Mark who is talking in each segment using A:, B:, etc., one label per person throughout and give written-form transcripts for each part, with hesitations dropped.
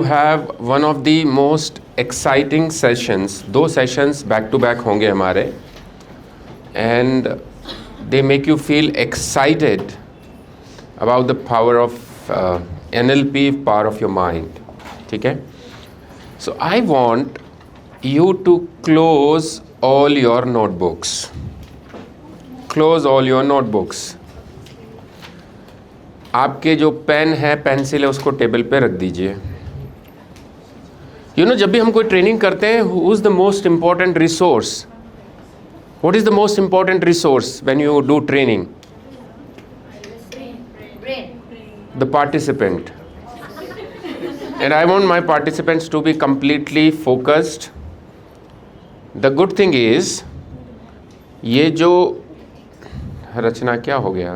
A: have one of the most exciting sessions. 2 sessions back to back होंगे हमारे, and they make you feel excited about the power of NLP, power of your mind. ठीक है? So I want you to close all your notebooks. Close all your notebooks. आपके जो pen है, pencil है, उसको table पे रख दीजिए. जब भी हम कोई ट्रेनिंग करते हैं, who is the most important resource? What is the most important resource when you do training? The participant. And I want my participants to be completely focused. The good thing is, ये जो रचना क्या हो गया?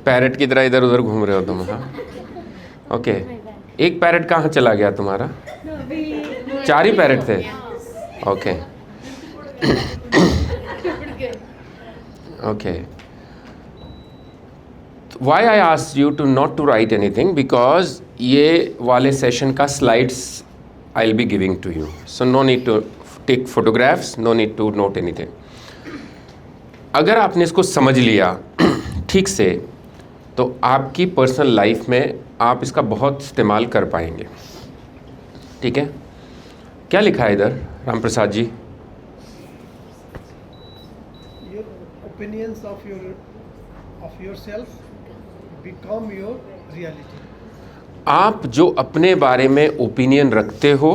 A: Parrot की तरह इधर उधर घूम रहे हो तुम. हाँ, ओके. एक पैरेट कहाँ चला गया तुम्हारा? 4 ही पैरेट थे. Okay. Okay. Why I asked you to not to write anything? Because ये वाले सेशन का slides I'll be giving to you. So no need to take photographs, no need to note anything. अगर आपने इसको समझ लिया ठीक से, तो आपकी पर्सनल लाइफ में आप इसका बहुत इस्तेमाल कर पाएंगे. ठीक है? क्या लिखा है इधर Ram Prasad ji?
B: Opinions of yourself become your reality.
A: आप जो अपने बारे में ओपिनियन रखते हो,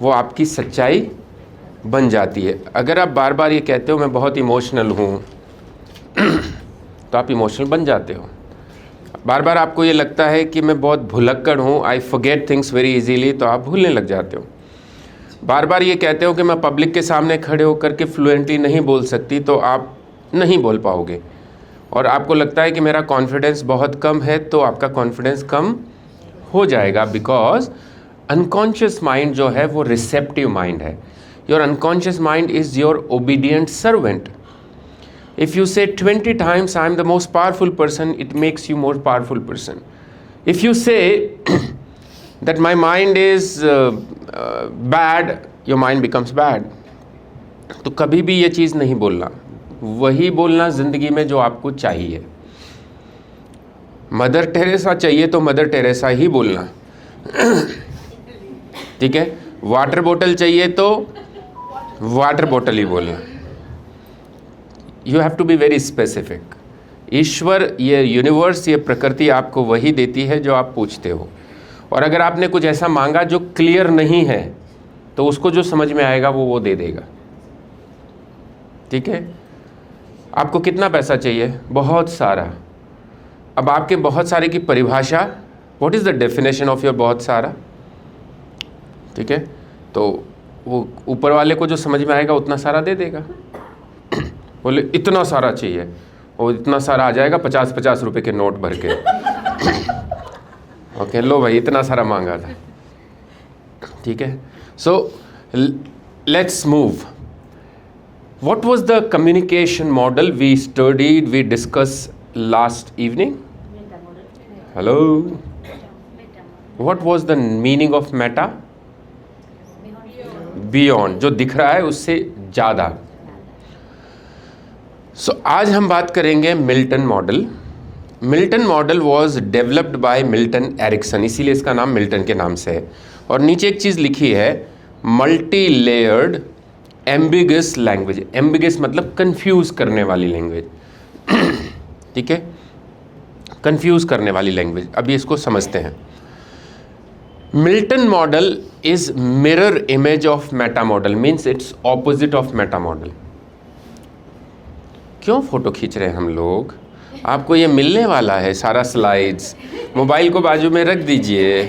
A: वो आपकी सच्चाई बन जाती है. अगर आप बार बार ये कहते हो मैं बहुत इमोशनल हूँ, तो आप इमोशनल बन जाते हो. बार बार आपको ये लगता है कि मैं बहुत भुलक्कड़ हूँ, I forget things very easily, तो आप भूलने लग जाते हो. बार बार ये कहते हो कि मैं पब्लिक के सामने खड़े होकर के फ्लुएंटली नहीं बोल सकती, तो आप नहीं बोल पाओगे. और आपको लगता है कि मेरा कॉन्फिडेंस बहुत कम है, तो आपका कॉन्फिडेंस कम हो जाएगा. बिकॉज अनकॉन्शियस माइंड जो है वो रिसेप्टिव माइंड है. Your unconscious mind is your obedient servant. If you say 20 times I am the most powerful person, it makes you more powerful person. If you say that my mind is bad, your mind becomes bad. तो कभी भी ये चीज़ नहीं बोलना. वही बोलना ज़िंदगी में जो आपको चाहिए. मदर टेरेसा चाहिए तो मदर टेरेसा ही बोलना. ठीक है? वाटर बोतल चाहिए तो वाटर बोतल ही बोलना. You have to be very specific. ईश्वर, ये यूनिवर्स, ये प्रकृति आपको वही देती है जो आप पूछते हो. और अगर आपने कुछ ऐसा मांगा जो क्लियर नहीं है, तो उसको जो समझ में आएगा वो दे देगा. ठीक है? आपको कितना पैसा चाहिए? बहुत सारा. अब आपके बहुत सारे की परिभाषा, what is the definition of your बहुत सारा? ठीक है? तो वो ऊपर वाले को जो समझ में आएगा उतना सारा दे देगा. बोले इतना सारा चाहिए, और इतना सारा आ जाएगा 50-50 रुपए के नोट भर के. ओके, लो भाई, इतना सारा मांगा था. ठीक है? So let's move. What was the communication model we studied, we discuss last evening? Hello, what was the meaning of meta? Beyond, जो दिख रहा है उससे ज़्यादा. सो आज हम बात करेंगे Milton model. Milton model was developed by Milton Erickson, इसीलिए इसका नाम मिल्टन के नाम से है. और नीचे एक चीज़ लिखी है, multi layered ambiguous language. Ambiguous मतलब कंफ्यूज करने वाली लैंग्वेज. ठीक है? कंफ्यूज करने वाली लैंग्वेज. अभी इसको समझते हैं. Milton model is mirror image of Meta model, means it's opposite of Meta model. क्यों फ़ोटो खींच रहे हैं हम लोग? आपको ये मिलने वाला है सारा स्लाइड्स. मोबाइल को बाजू में रख दीजिए.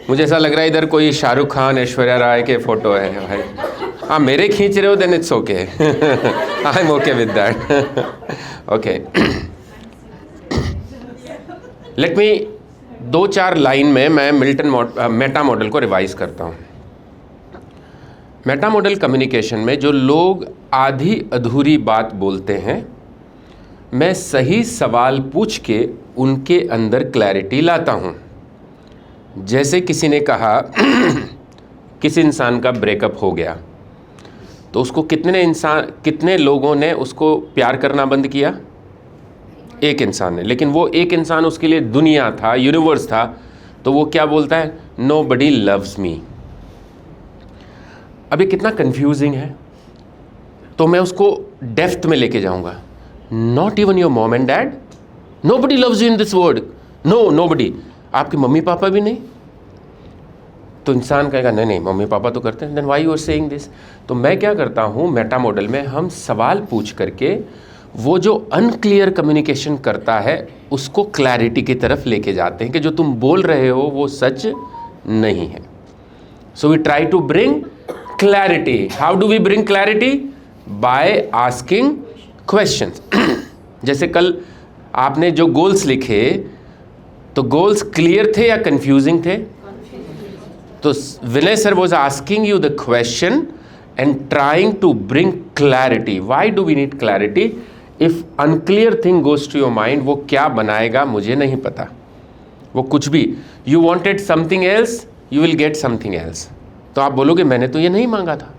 A: मुझे ऐसा लग रहा है इधर कोई शाहरुख खान, ऐश्वर्या राय के फ़ोटो है भाई. हाँ, मेरे खींच रहे हो then it's okay. I am okay with that. Okay, let me 2-4 line में मैं मेटा मॉडल को रिवाइज करता हूँ. मेटा मॉडल कम्युनिकेशन में जो लोग आधी अधूरी बात बोलते हैं, मैं सही सवाल पूछ के उनके अंदर क्लैरिटी लाता हूँ। जैसे किसी ने कहा किसी इंसान का ब्रेकअप हो गया, तो उसको कितने लोगों ने उसको प्यार करना बंद किया? एक इंसान ने। लेकिन वो एक इंसान उसके लिए दुनिया था, यूनिवर्स था। तो वो क्या बोलता है? Nobody loves me. अब ये कितना कंफ्यूजिंग है। तो मैं उसको डेप्थ में लेके जाऊंगा। Not even your mom and dad, nobody loves you in this world, no nobody. आपके मम्मी पापा भी नहीं? तो इंसान कहेगा नहीं नहीं मम्मी पापा तो करते हैं, then why you are saying this. तो मैं क्या करता हूँ, मेटा मॉडल में हम सवाल पूछ करके वो जो अनक्लियर कम्युनिकेशन करता है उसको क्लैरिटी की तरफ लेके जाते हैं कि जो तुम बोल रहे हो वो सच नहीं है। So we try to bring clarity. How do we bring clarity? By asking questions. जैसे कल आपने जो गोल्स लिखे, तो गोल्स क्लियर थे या कंफ्यूजिंग थे? तो Vinay sir was asking you the question and trying to bring clarity. Why do we need clarity? If unclear thing goes to your mind, वो क्या बनाएगा मुझे नहीं पता, वो कुछ भी। You wanted something else, you will get something else. तो आप बोलोगे मैंने तो ये नहीं मांगा था।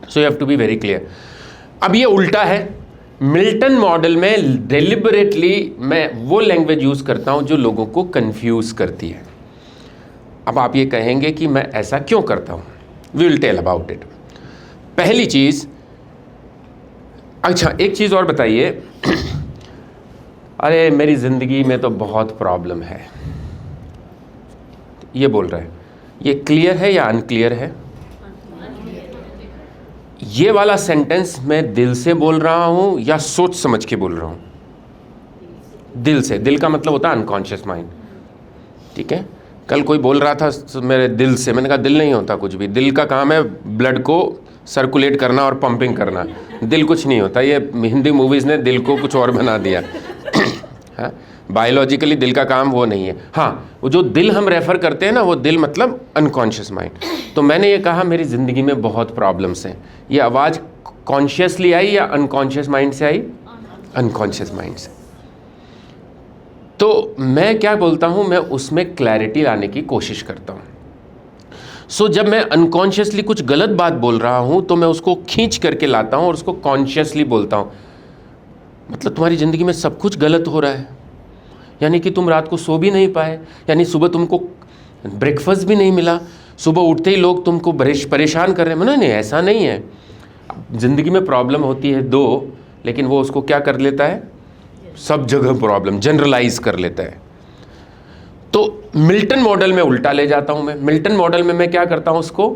A: So you have to be very clear. अब ये उल्टा है। मिल्टन मॉडल में डेलिबरेटली मैं वो लैंग्वेज यूज करता हूँ जो लोगों को कंफ्यूज करती है। अब आप ये कहेंगे कि मैं ऐसा क्यों करता हूँ? We will tell about it. पहली चीज, अच्छा एक चीज और बताइए। अरे मेरी जिंदगी में तो बहुत प्रॉब्लम है, ये बोल रहा है, ये क्लियर है या अनक्लियर है? ये वाला सेंटेंस मैं दिल से बोल रहा हूं या सोच समझ के बोल रहा हूं? दिल से। दिल का मतलब होता है अनकॉन्शियस माइंड, ठीक है। कल कोई बोल रहा था मेरे दिल से, मैंने कहा दिल नहीं होता कुछ भी। दिल का काम है ब्लड को सर्कुलेट करना और पंपिंग करना, दिल कुछ नहीं होता। ये हिंदी मूवीज़ ने दिल को कुछ और बना दिया। हाँ, बायोलॉजिकली दिल का काम वो नहीं है। हाँ, वो जो दिल हम रेफ़र करते हैं ना, वो दिल मतलब अनकॉन्शियस माइंड। तो मैंने ये कहा मेरी ज़िंदगी में बहुत प्रॉब्लम्स हैं। ये आवाज़ कॉन्शियसली आई या अनकॉन्शियस माइंड से आई? अनकॉन्शियस माइंड से। तो मैं क्या बोलता हूँ, मैं उसमें क्लैरिटी लाने की कोशिश करता हूँ। सो जब मैं अनकॉन्शियसली कुछ गलत बात बोल रहा हूँ तो मैं उसको खींच करके लाता हूँ और उसको कॉन्शियसली बोलता हूँ। मतलब तुम्हारी ज़िंदगी में सब कुछ गलत हो रहा है, यानी कि तुम रात को सो भी नहीं पाए, यानी सुबह तुमको ब्रेकफास्ट भी नहीं मिला, सुबह उठते ही लोग तुमको परेशान कर रहे हैं। नहीं, ऐसा नहीं है। ज़िंदगी में प्रॉब्लम होती है दो, लेकिन वो उसको क्या कर लेता है, सब जगह प्रॉब्लम जनरलाइज कर लेता है। तो मिल्टन मॉडल में उल्टा ले जाता हूं मैं। मिल्टन मॉडल में मैं क्या करता हूं, उसको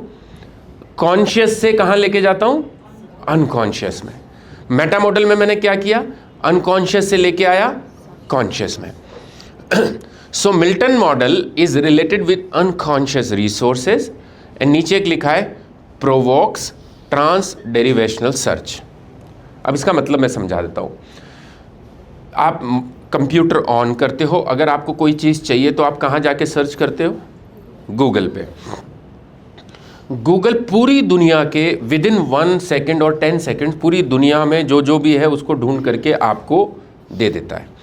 A: कॉन्शियस से कहां लेके जाता हूं, अनकॉन्शियस में। मेटा मॉडल में मैंने क्या किया, अनकॉन्शियस से लेके आया कॉन्शियस में। So Milton model is related with unconscious resources and नीचे एक लिखा है प्रोवोक्स ट्रांस डेरिवेशनल सर्च। अब इसका मतलब मैं समझा देता हूं। आप कंप्यूटर ऑन करते हो, अगर आपको कोई चीज़ चाहिए तो आप कहाँ जाके सर्च करते हो, गूगल पे। गूगल पूरी दुनिया के विदिन 1 सेकेंड और 10 सेकेंड पूरी दुनिया में जो जो भी है उसको ढूंढ करके आपको दे देता है।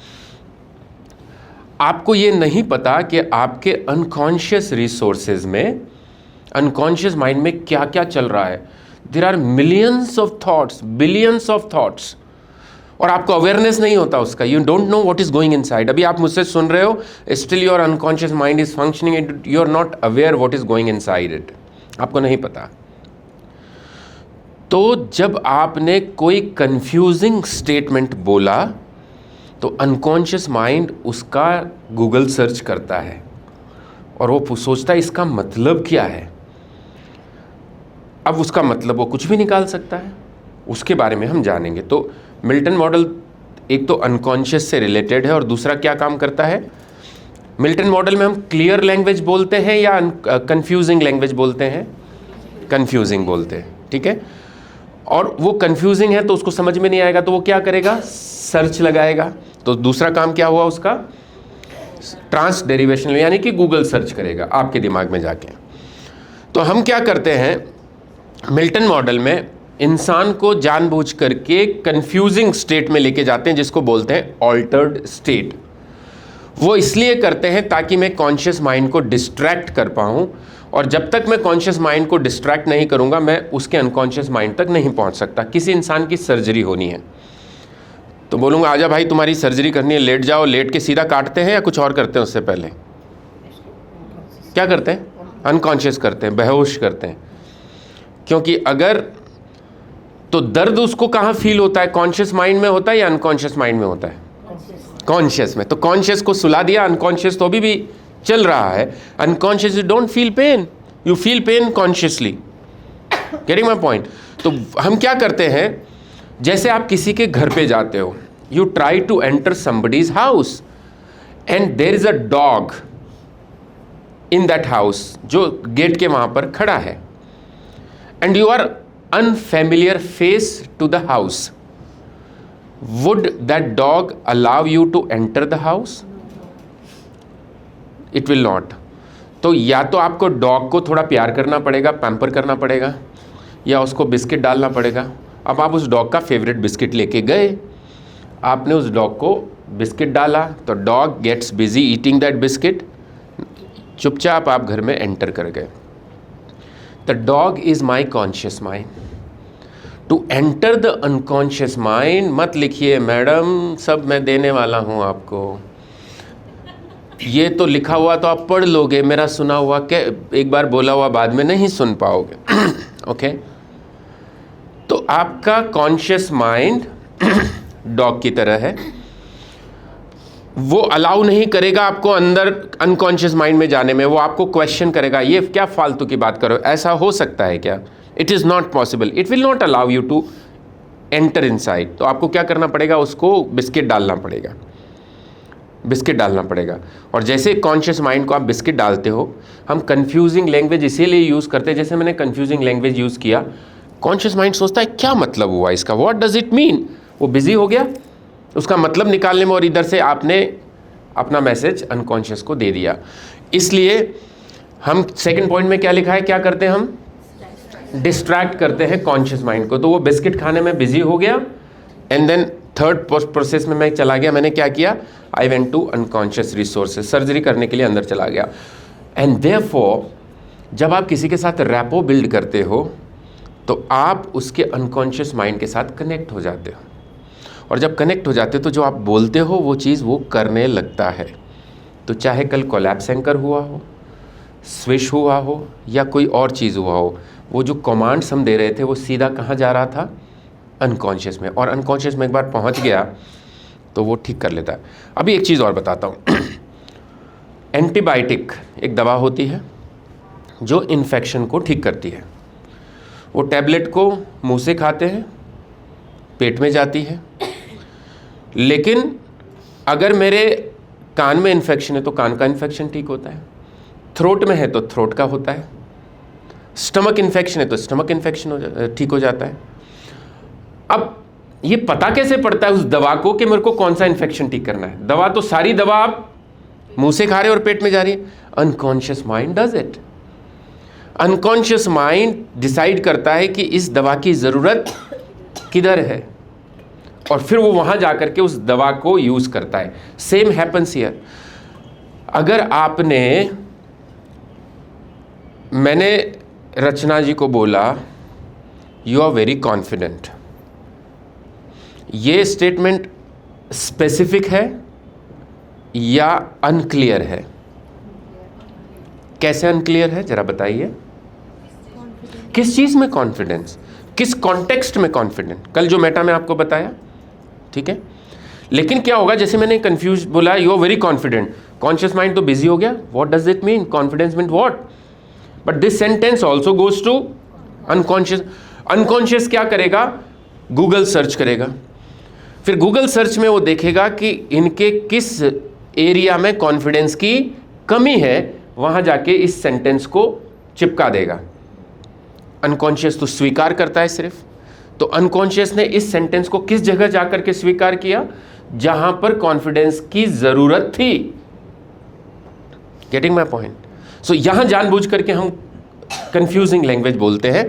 A: आपको ये नहीं पता कि आपके अनकॉन्शियस रिसोर्सेज में, अनकॉन्शियस माइंड में क्या क्या चल रहा है। There are millions of thoughts, billions of thoughts, और आपको अवेयरनेस नहीं होता उसका। You don't know what is going inside. अभी आप मुझसे सुन रहे हो, still your unconscious mind is functioning, you are not aware what is going inside it, आपको नहीं पता। तो जब आपने कोई कंफ्यूजिंग स्टेटमेंट बोला तो अनकॉन्शियस माइंड उसका गूगल सर्च करता है और वो सोचता है इसका मतलब क्या है। अब उसका मतलब वो कुछ भी निकाल सकता है, उसके बारे में हम जानेंगे। तो मिल्टन मॉडल एक तो अनकॉन्शियस से रिलेटेड है और दूसरा क्या काम करता है, मिल्टन मॉडल में हम क्लियर लैंग्वेज बोलते हैं या कंफ्यूजिंग लैंग्वेज बोलते हैं, कंफ्यूजिंग बोलते हैं, ठीक है। और वो कंफ्यूजिंग है तो उसको समझ में नहीं आएगा तो वो क्या करेगा, सर्च लगाएगा। तो दूसरा काम क्या हुआ उसका, ट्रांस डेरिवेशनल, यानी कि गूगल सर्च करेगा आपके दिमाग में जाके। तो हम क्या करते हैं मिल्टन मॉडल में, इंसान को जानबूझ करके कंफ्यूजिंग स्टेट में लेके जाते हैं, जिसको बोलते हैं ऑल्टर्ड स्टेट। वो इसलिए करते हैं ताकि मैं कॉन्शियस माइंड को डिस्ट्रैक्ट कर पाऊँ, और जब तक मैं कॉन्शियस माइंड को डिस्ट्रैक्ट नहीं करूँगा मैं उसके अनकॉन्शियस माइंड तक नहीं पहुँच सकता। किसी इंसान की सर्जरी होनी है तो बोलूँगा आजा भाई तुम्हारी सर्जरी करनी है, लेट जाओ, लेट के सीधा काटते हैं या कुछ और करते हैं उससे पहले? क्या करते हैं? अनकॉन्शियस करते हैं, बेहोश करते हैं। क्योंकि अगर तो दर्द उसको कहाँ फील होता है, कॉन्शियस माइंड में होता है या अनकॉन्शियस माइंड में होता है? कॉन्शियस में। तो कॉन्शियस को सुला दिया, अनकॉन्शियस तो अभी भी चल रहा है। Unconscious you don't feel pain, you feel pain consciously. Getting my point? तो हम क्या करते हैं, जैसे आप किसी के घर पे जाते हो, you try to enter somebody's house and there is a dog in that house, जो गेट के वहां पर खड़ा है, and you are unfamiliar face to the house. Would that dog allow you to enter the house? It will not. तो या तो आपको डॉग को थोड़ा प्यार करना पड़ेगा, पैम्पर करना पड़ेगा, या उसको बिस्किट डालना पड़ेगा। अब आप उस डॉग का फेवरेट बिस्किट लेके गए, आपने उस डॉग को बिस्किट डाला, तो dog gets busy eating that biscuit, चुपचाप आप घर में एंटर कर गए। The dog is my conscious mind. To enter the unconscious mind, मत लिखिए मैडम, सब मैं देने वाला हूँ आपको। ये तो लिखा हुआ तो आप पढ़ लोगे, मेरा सुना हुआ क्या एक बार बोला हुआ बाद में नहीं सुन पाओगे। ओके तो आपका कॉन्शियस माइंड डॉग की तरह है, वो अलाउ नहीं करेगा आपको अंदर अनकॉन्शियस माइंड में जाने में। वो आपको क्वेश्चन करेगा, ये क्या फालतू की बात करो, ऐसा हो सकता है क्या? It is not possible, it will not allow you to enter inside. तो आपको क्या करना पड़ेगा, उसको बिस्किट डालना पड़ेगा, बिस्किट डालना पड़ेगा। और जैसे कॉन्शियस माइंड को आप बिस्किट डालते हो, हम कंफ्यूजिंग लैंग्वेज इसीलिए यूज़ करते हैं, जैसे मैंने कंफ्यूजिंग लैंग्वेज यूज़ किया, कॉन्शियस माइंड सोचता है क्या मतलब हुआ इसका, व्हाट डज इट मीन, वो बिजी हो गया उसका मतलब निकालने में, और इधर से आपने अपना मैसेज अनकॉन्शियस को दे दिया। इसलिए हम सेकंड पॉइंट में क्या लिखा है, क्या करते हैं हम? डिस्ट्रैक्ट करते हैं कॉन्शियस माइंड को। तो वो बिस्किट खाने में बिजी हो गया, एंड देन थर्ड प्रोसेस में मैं चला गया, मैंने क्या किया, I went to unconscious resources, surgery करने के लिए अंदर चला गया। एंड देयरफॉर जब आप किसी के साथ रैपो बिल्ड करते हो तो आप उसके अनकॉन्शियस माइंड के साथ कनेक्ट हो जाते हो, और जब कनेक्ट हो जाते हो तो जो आप बोलते हो वो चीज़ वो करने लगता है। तो चाहे कल कोलैप्स एंकर हुआ हो, स्विश हुआ हो, या कोई और चीज़ हुआ हो, वो जो कमांड्स हम दे रहे थे वो सीधा कहाँ जा रहा था, अनकॉन्शियस में, और अनकॉन्शियस में एक बार पहुँच गया तो वो ठीक कर लेता है। अभी एक चीज़ और बताता हूँ। एंटीबायोटिक एक दवा होती है जो इन्फेक्शन को ठीक करती है। वो टैबलेट को मुंह से खाते हैं, पेट में जाती है, लेकिन अगर मेरे कान में इन्फेक्शन है तो कान का इन्फेक्शन ठीक होता है, थ्रोट में है तो थ्रोट का होता है, स्टमक इन्फेक्शन है तो स्टमक इन्फेक्शन ठीक हो जाता है। अब ये पता कैसे पड़ता है उस दवा को कि मेरे को कौन सा इन्फेक्शन ठीक करना है? दवा तो सारी दवा आप मुंह से खा रहे हो और पेट में जा रही है। Unconscious mind does it. Unconscious mind decide करता है कि इस दवा की ज़रूरत किधर है, और फिर वो वहाँ जा कर के उस दवा को यूज़ करता है। Same happens here. अगर मैंने रचना जी को बोला यू आर वेरी कॉन्फिडेंट, ये स्टेटमेंट स्पेसिफिक है या अनक्लियर है? कैसे अनक्लियर है जरा बताइए। किस चीज़ में कॉन्फिडेंस, किस कॉन्टेक्स्ट में कॉन्फिडेंट? कल जो मेटा में आपको बताया, ठीक है। लेकिन क्या होगा, जैसे मैंने कंफ्यूज बोला you are very confident, conscious mind तो बिजी हो गया, what does it mean, confidence mean what? But this sentence also goes to unconscious. Unconscious क्या करेगा, गूगल सर्च करेगा, फिर गूगल सर्च में वो देखेगा कि इनके किस एरिया में कॉन्फिडेंस की कमी है, वहाँ जाके इस सेंटेंस को चिपका देगा। अनकॉन्शियस तो स्वीकार करता है सिर्फ, तो अनकॉन्शियस ने इस सेंटेंस को किस जगह जाकर के स्वीकार किया, जहां पर कॉन्फिडेंस की जरूरत थी। Getting my point? सो यहां जानबूझ करके हम कंफ्यूजिंग लैंग्वेज बोलते हैं।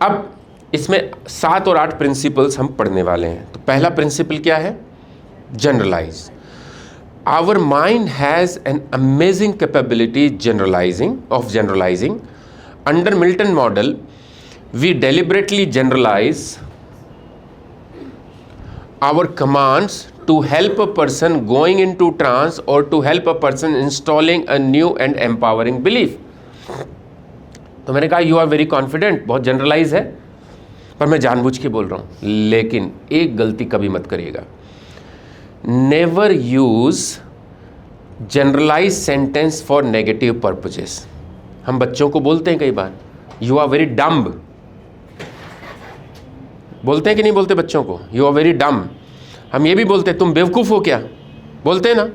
A: अब इसमें 7 और 8 प्रिंसिपल्स हम पढ़ने वाले हैं। तो पहला प्रिंसिपल क्या है? Generalize. Our mind has an amazing capability generalizing. Under Milton model we deliberately generalize our commands to help a person going into trance or to help a person installing a new and empowering belief. तो मैंने कहा you are very confident, बहुत generalise है, पर मैं जानबूझ के बोल रहा हूँ। लेकिन एक गलती कभी मत करिएगा, never use generalized sentence for negative purposes. हम बच्चों को बोलते हैं कई बार you are very dumb, बोलते हैं कि नहीं बोलते बच्चों को यू आर वेरी डम। हम ये भी बोलते हैं तुम बेवकूफ़ हो क्या, बोलते हैं ना।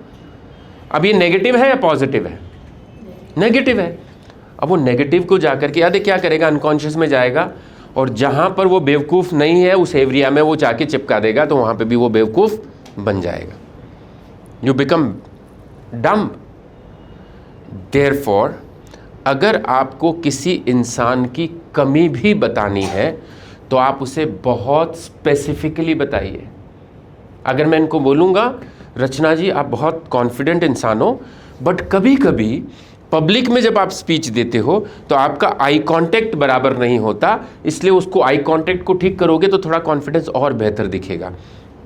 A: अब ये नेगेटिव है या पॉजिटिव है? नेगेटिव है। अब वो नेगेटिव को जाकर के याद क्या करेगा, अनकॉन्शियस में जाएगा और जहाँ पर वो बेवकूफ़ नहीं है उस एरिया में वो जाके चिपका देगा, तो वहाँ पे भी वो बेवकूफ़ बन जाएगा। यू बिकम डम। देयरफॉर अगर आपको किसी इंसान की कमी भी बतानी है तो आप उसे बहुत स्पेसिफिकली बताइए। अगर मैं इनको बोलूँगा रचना जी आप बहुत कॉन्फिडेंट इंसान हो, बट कभी कभी पब्लिक में जब आप स्पीच देते हो तो आपका आई कांटेक्ट बराबर नहीं होता, इसलिए उसको आई कांटेक्ट को ठीक करोगे तो थोड़ा कॉन्फिडेंस और बेहतर दिखेगा।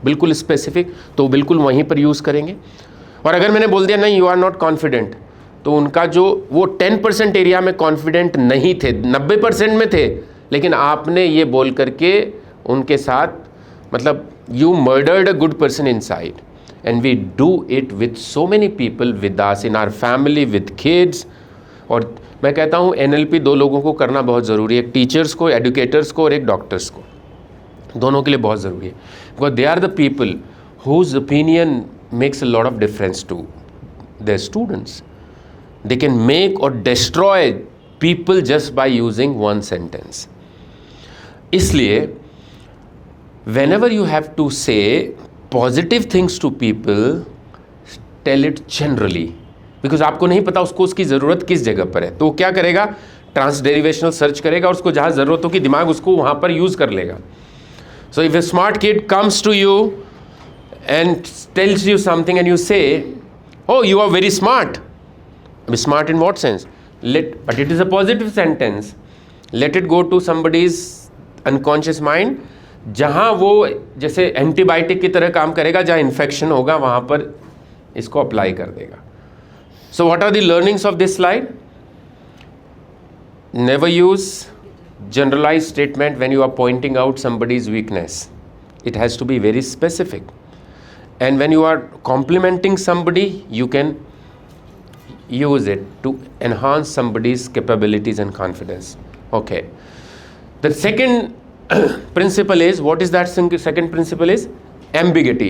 A: बिल्कुल स्पेसिफिक, तो बिल्कुल वहीं पर यूज़ करेंगे। और अगर मैंने बोल दिया नहीं यू आर नॉट कॉन्फिडेंट, तो उनका जो वो 10% एरिया में कॉन्फिडेंट नहीं थे, 90% में थे, लेकिन आपने ये बोल करके उनके साथ मतलब you murdered a good person inside. And we do it with so many people, with us, in our family, with kids. और मैं कहता हूँ NLP 2 लोगों को करना बहुत ज़रूरी है, एक टीचर्स को, एडुकेटर्स को और एक डॉक्टर्स को, दोनों के लिए बहुत ज़रूरी है। Because they are the people whose opinion makes a lot of difference to their students. They can make or destroy people just by using one sentence. इसलिए whenever you have to say positive things to people, tell it generally, because आपको नहीं पता उसको उसकी ज़रूरत किस जगह पर है। तो वो क्या करेगा, ट्रांसडेरिवेशनल सर्च करेगा और उसको जहाँ ज़रूरत होगी दिमाग उसको वहाँ पर यूज़ कर लेगा। So if a smart kid comes to you and tells you something and you say, oh you are very smart. Smart in what sense? But it is a positive sentence. Let it go to somebody's unconscious mind, जहाँ वो जैसे antibiotic की तरह काम करेगा, जहाँ infection होगा वहाँ पर इसको अप्लाई कर देगा। So what are the learnings of this slide? Never use generalize statement when you are pointing out somebody's weakness. It has to be very specific. And when you are complimenting somebody you can use it to enhance somebody's capabilities and confidence. Okay. The second principle is, what is that second principle is? Ambiguity.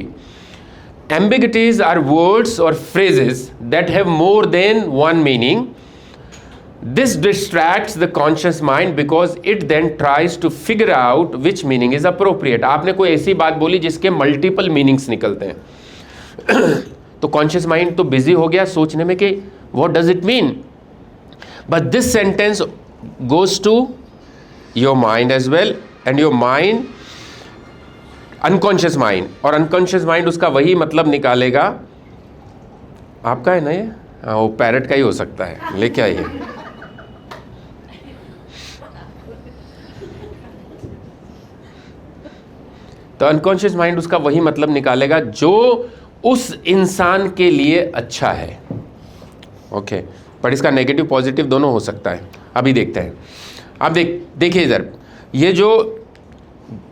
A: Ambiguities are words or phrases that have more than one meaning. This distracts the conscious mind because it then tries to figure out which meaning is appropriate. आपने कोई ऐसी बात बोली जिसके multiple meanings निकलते हैं तो conscious mind तो बिजी हो गया सोचने में कि what does it mean? But this sentence goes to your mind as well, and your mind, unconscious mind, और unconscious mind उसका वही मतलब निकालेगा। आपका है ना ये? हाँ, वो पैरट का ही हो सकता है, लेके आइए। तो अनकॉन्शियस माइंड उसका वही मतलब निकालेगा जो उस इंसान के लिए अच्छा है। ओके, पर इसका नेगेटिव पॉजिटिव दोनों हो सकता है। अभी देखते हैं। अब देखिए इधर, ये जो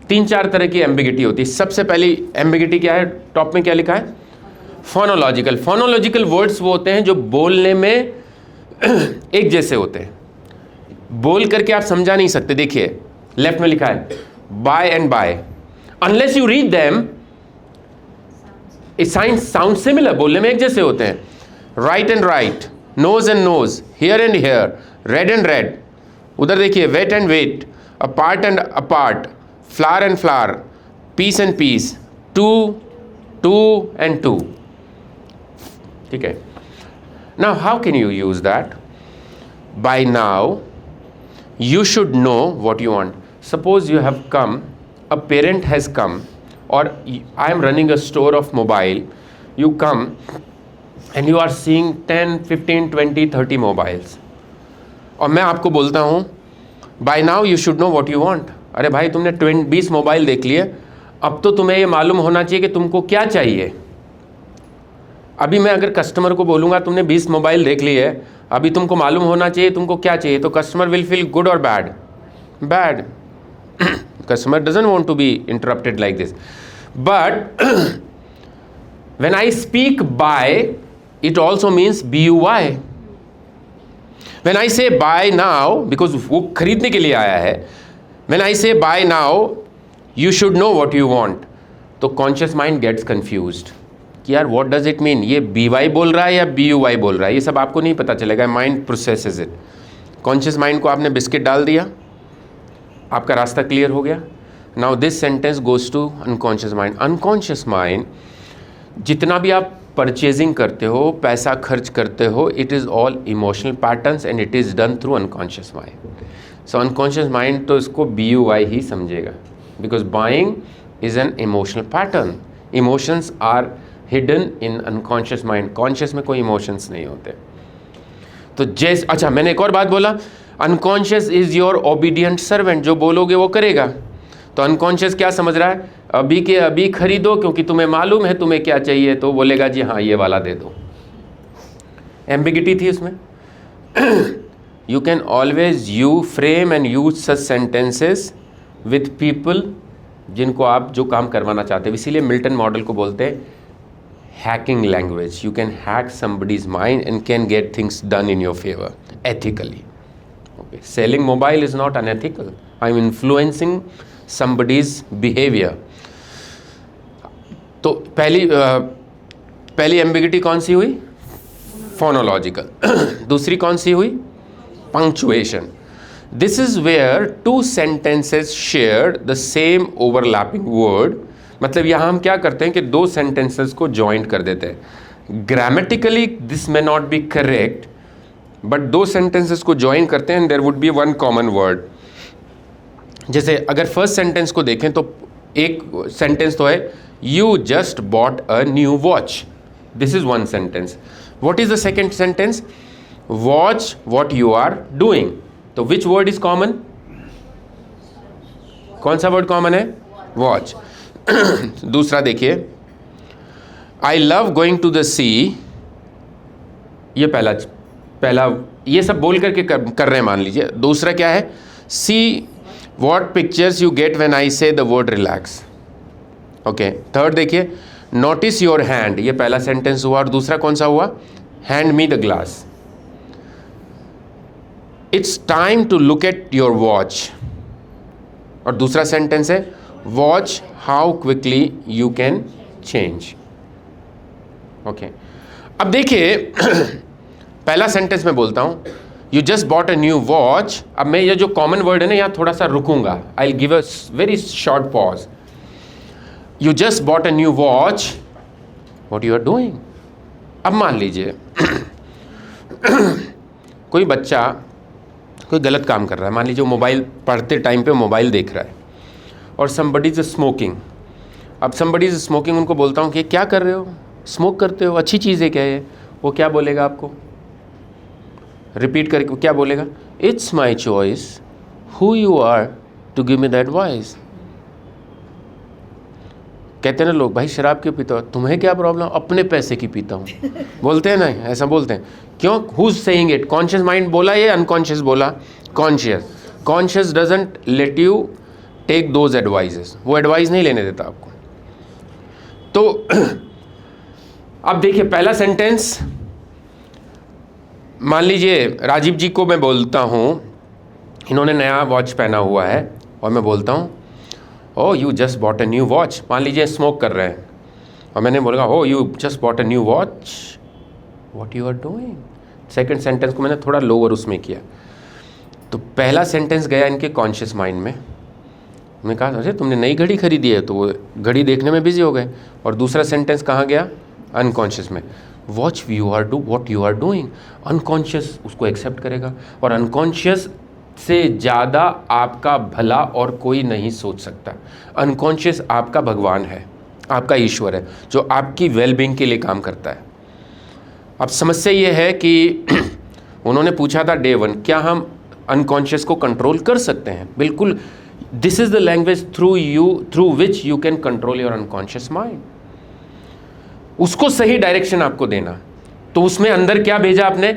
A: 3-4 तरह की एम्बिगिटी होती है। सबसे पहली एम्बिगिटी क्या है? टॉप में क्या लिखा है? फोनोलॉजिकल। फोनोलॉजिकल वर्ड्स वो होते हैं जो बोलने में एक जैसे होते हैं, बोल करके आप समझा नहीं सकते। देखिए लेफ्ट में लिखा है buy and by, unless you read them it sound similar, बोलने में एक जैसे होते हैं। Write and right, knows and nose, here and hear, red and read. उधर देखिए wait and weight, apart and a part, flower and flour, peace and piece, to and two. ठीक है। Now how can you use that? By now you should know what you want. Suppose you have come, a parent has come, or I am running a store of mobile. You come and you are seeing 10, 15, 20, 30 mobiles. और मैं आपको बोलता हूँ by now you should know what you want. अरे भाई तुमने 20 mobile देख लिए, अब तो तुम्हें ये मालूम होना चाहिए कि तुमको क्या चाहिए. अभी मैं अगर कस्टमर को बोलूँगा तुमने 20 मोबाइल देख ली है, अभी तुमको मालूम होना चाहिए तुमको क्या चाहिए, तो कस्टमर विल फील गुड और bad? Bad. Customer doesn't want to be interrupted like this. But when I speak buy, it also means BUY. When I say buy now, because वो खरीदने के लिए आया है, when I say buy now, you should know what you want. तो conscious mind gets confused कि यार what does it mean? ये BY बोल रहा है या BUY बोल रहा है, ये सब आपको नहीं पता चलेगा. Mind processes it. Conscious mind को आपने बिस्किट डाल दिया, आपका रास्ता क्लियर हो गया. Now this sentence goes to unconscious mind. Unconscious mind, जितना भी आप परचेजिंग करते हो, पैसा खर्च करते हो, it is all emotional patterns and it is done through unconscious mind. So unconscious mind तो इसको BUY ही समझेगा, because buying is an emotional pattern. Emotions are hidden in unconscious mind. Conscious में कोई इमोशंस नहीं होते. तो जैसे, अच्छा मैंने एक और बात बोला, unconscious is your obedient servant. जो बोलोगे वो करेगा. तो अनकॉन्शियस क्या समझ रहा है, अभी के अभी खरीदो क्योंकि तुम्हें मालूम है तुम्हें क्या चाहिए, तो बोलेगा जी हाँ ये वाला दे दो. एम्बिगिटी थी उसमें. You can always you frame and use such sentences with people जिनको आप जो काम करवाना चाहते हो. इसीलिए मिल्टन मॉडल को बोलते हैं hacking language. You can hack somebody's mind and can get things done in your favour ethically. Okay. Selling mobile is not unethical. I'm influencing somebody's behavior. तो पहली एम्बिगिटी कौन सी हुई? फोनोलॉजिकल. दूसरी कौन सी हुई? Punctuation. This is where two sentences share the same overlapping word. मतलब यहाँ हम क्या करते हैं कि दो सेंटेंसेस को ज्वाइंट कर देते हैं. Grammatically this may not be correct, but दो सेंटेंसेस को ज्वाइन करते हैं and there would be one common word. जैसे अगर फर्स्ट सेंटेंस को देखें तो एक सेंटेंस तो है you just bought a new watch. This is one sentence. What is the second sentence? Watch what you are doing. तो विच वर्ड इज कॉमन? कौन सा वर्ड कॉमन है? वॉच. दूसरा देखिए, I love going to the sea. ये पहला ये सब बोल करके कर रहे हैं मान लीजिए. दूसरा क्या है? See what pictures you get when I say the word relax. Okay. Third देखिए, नोटिस योर हैंड. ये पहला सेंटेंस हुआ. और दूसरा कौन सा हुआ? Hand me the glass. It's time to look at your watch. और दूसरा सेंटेंस है watch how quickly you can change. Okay. अब देखिए पहला सेंटेंस में बोलता हूँ you just bought a new watch. अब मैं ये जो कॉमन वर्ड है ना यहाँ थोड़ा सा रुकूंगा. I give a very short pause. You just bought a new watch, what you are doing. अब मान लीजिए कोई बच्चा कोई गलत काम कर रहा है. मान लीजिए मोबाइल पढ़ते टाइम पे मोबाइल देख रहा है और समबडी इज स्मोकिंग. अब समबडी इज स्मोकिंग, उनको बोलता हूँ कि क्या कर रहे हो, स्मोक करते हो, अच्छी चीज़ है क्या ये. वो क्या बोलेगा आपको? रिपीट करके क्या बोलेगा? It's my choice, who you are to give me the advice. कहते हैं ना लोग, भाई शराब क्यों पीता हो? तुम्हें क्या प्रॉब्लम? अपने पैसे की पीता हूँ. बोलते हैं ना, ऐसा बोलते हैं. क्यों? Who is saying it? Conscious mind बोला या अनकॉन्शियस बोला? Conscious. Conscious doesn't let you take those advices. वो एडवाइस नहीं लेने देता आपको. तो अब देखिए पहला सेंटेंस, मान लीजिए राजीव जी को मैं बोलता हूँ, इन्होंने नया वॉच पहना हुआ है और मैं बोलता हूँ oh you just bought a new watch. मान लीजिए स्मोक कर रहे हैं और मैंने बोला oh you just bought a new watch, what you are doing. Second sentence को मैंने थोड़ा लोअर उसमें किया. तो पहला सेंटेंस गया इनके कॉन्शियस माइंड में. मैंने कहा अरे तुमने नई घड़ी खरीदी है, तो वो घड़ी देखने में बिजी हो गए. और दूसरा सेंटेंस कहाँ गया? अनकॉन्शियस में. Watch you are do what you are doing. Unconscious उसको एक्सेप्ट करेगा और अनकॉन्शियस से ज़्यादा आपका भला और कोई नहीं सोच सकता। अनकॉन्शियस आपका भगवान है, आपका ईश्वर है, जो आपकी वेलबींग के लिए काम करता है। अब समस्या ये है कि उन्होंने पूछा था डे 1, क्या हम अनकॉन्शियस को कंट्रोल कर सकते हैं? बिल्कुल, this is the language through which you can control your unconscious mind. उसको सही डायरेक्शन आपको देना। तो उसमें अंदर क्या भेजा आपने?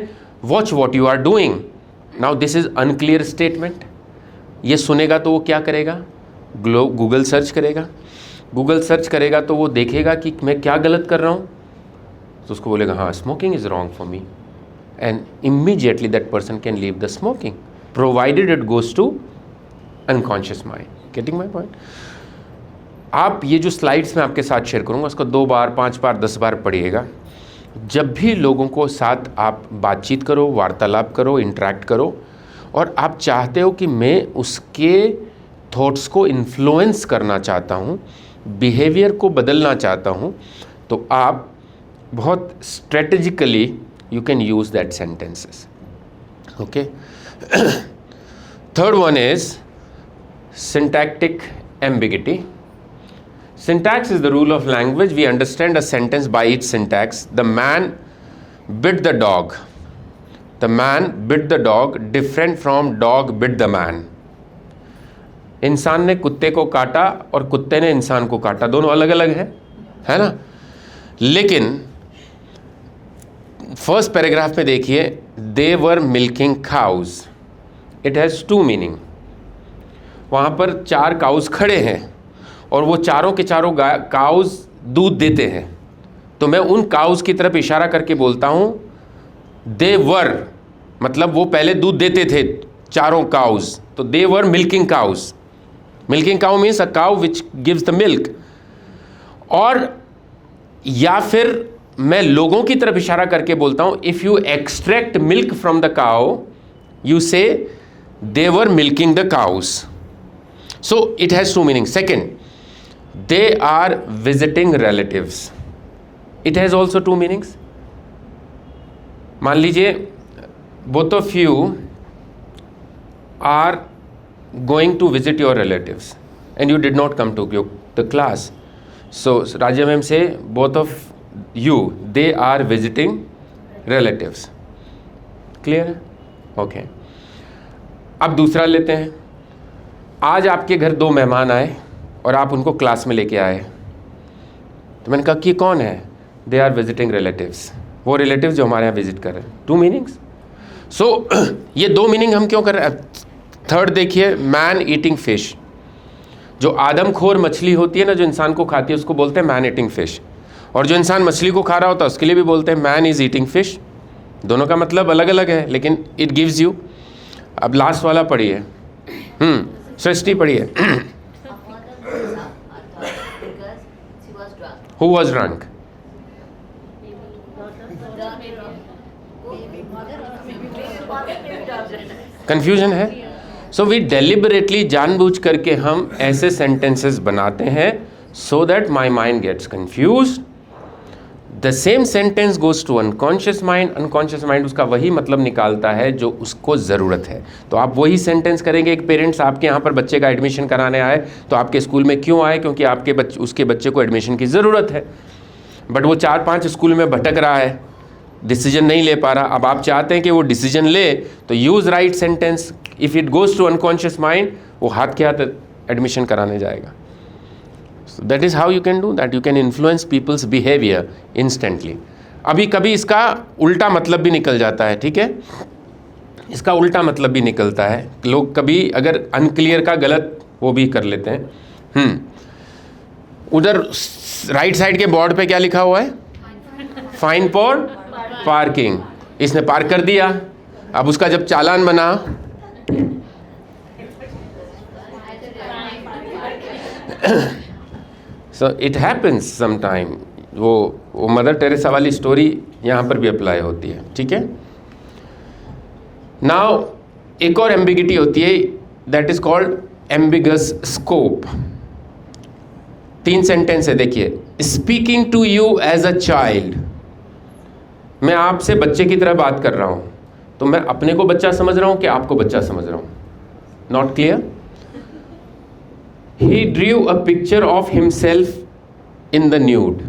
A: Watch what you are doing. Now this is unclear statement. ये सुनेगा तो वो क्या करेगा? गूगल सर्च करेगा। गूगल सर्च करेगा तो वो देखेगा कि मैं क्या गलत कर रहा हूँ, तो उसको बोलेगा हाँ, smoking is wrong for me, and immediately that person can leave the smoking, provided it goes to unconscious mind. Getting my point? आप ये जो स्लाइड्स मैं आपके साथ शेयर करूँगा उसको 2 बार, 5 बार, 10 बार पढ़िएगा। जब भी लोगों को साथ आप बातचीत करो, वार्तालाप करो, इंटरेक्ट करो, और आप चाहते हो कि मैं उसके थॉट्स को इन्फ्लुएंस करना चाहता हूँ, बिहेवियर को बदलना चाहता हूँ, तो आप बहुत strategically you can use that sentences. Okay. Third one is syntactic ambiguity. Syntax is the rule of language. We understand a sentence by its syntax. The man bit the dog. The man bit the dog, different from dog bit the man. इंसान ने कुत्ते को काटा और कुत्ते ने इंसान को काटा, दोनों अलग अलग है ना? लेकिन फर्स्ट पैराग्राफ में देखिए, they were milking cows. It has 2 meaning. वहाँ पर 4 काउज खड़े हैं और वो चारों के चारों काउज दूध देते हैं। तो मैं उन काउज की तरफ इशारा करके बोलता हूँ दे वर, मतलब वो पहले दूध देते थे, चारों काउज, तो they were milking cows. Milking cow means a cow which gives the milk. और या फिर मैं लोगों की तरफ इशारा करके बोलता हूँ if you extract milk from the cow you say they were milking the cows. So it has 2 meanings. Second, they are visiting relatives. It has also 2 meanings. मान लीजिए both of you are going to visit your relatives and you did not come to the class. So Raja ma'am say both of you, they are visiting relatives. Clear है? Okay. अब दूसरा लेते हैं। आज आपके घर 2 मेहमान आए और आप उनको क्लास में लेके आए। तो मैंने कहा कि कौन है? They are visiting relatives. वो रिलेटिव्स जो हमारे यहाँ विजिट कर रहे हैं। 2 मीनिंग्स। सो ये 2 मीनिंग हम क्यों कर रहे हैं? थर्ड देखिए, मैन ईटिंग फिश। जो आदमखोर मछली होती है ना, जो इंसान को खाती है, उसको बोलते हैं मैन ईटिंग फिश। और जो इंसान मछली को खा रहा होता है उसके लिए भी बोलते हैं मैन इज ईटिंग फिश। दोनों का मतलब अलग अलग है, लेकिन इट गिव्स यू। अब लास्ट वाला पढ़िए, सृष्टि पढ़िए। Who was drunk? कंफ्यूजन है। सो वी डेलिबरेटली, जानबूझ करके हम ऐसे सेंटेंसेस बनाते हैं so that my mind gets confuse. The same sentence goes to unconscious mind. Unconscious mind उसका वही मतलब निकालता है जो उसको ज़रूरत है। तो आप वही सेंटेंस करेंगे। एक पेरेंट्स आपके यहाँ पर बच्चे का एडमिशन कराने आए, तो आपके स्कूल में क्यों आए? क्योंकि आपके उसके बच्चे को एडमिशन की ज़रूरत है, बट वो 4-5 स्कूल में भटक रहा है, डिसीजन नहीं ले पा रहा। अब आप चाहते हैं कि वो डिसीजन ले, तो use right sentence. If it goes to unconscious mind, वो हाथ के हाथ एडमिशन कराने जाएगा। So that is how you can do that. You can influence people's behavior instantly. अभी कभी इसका उल्टा मतलब भी निकल जाता है, ठीक है? इसका उल्टा मतलब भी निकलता है। लोग कभी अगर अनक्लियर का गलत वो भी कर लेते हैं। उधर राइट साइड के बोर्ड पे क्या लिखा हुआ है? Fine for parking. इसने पार्क कर दिया, अब उसका जब चालान बना सो इट हैपन्स समटाइम। वो मदर टेरेसा वाली स्टोरी यहाँ पर भी अप्लाई होती है, ठीक है? नाउ एक और एम्बिगिटी होती है, that is called ambiguous scope. 3 sentence है, देखिए। Speaking to you as a child, मैं आपसे बच्चे की तरह बात कर रहा हूँ, तो मैं अपने को बच्चा समझ रहा हूँ कि आपको बच्चा समझ रहा हूँ? Not clear? He drew a picture of himself in the nude.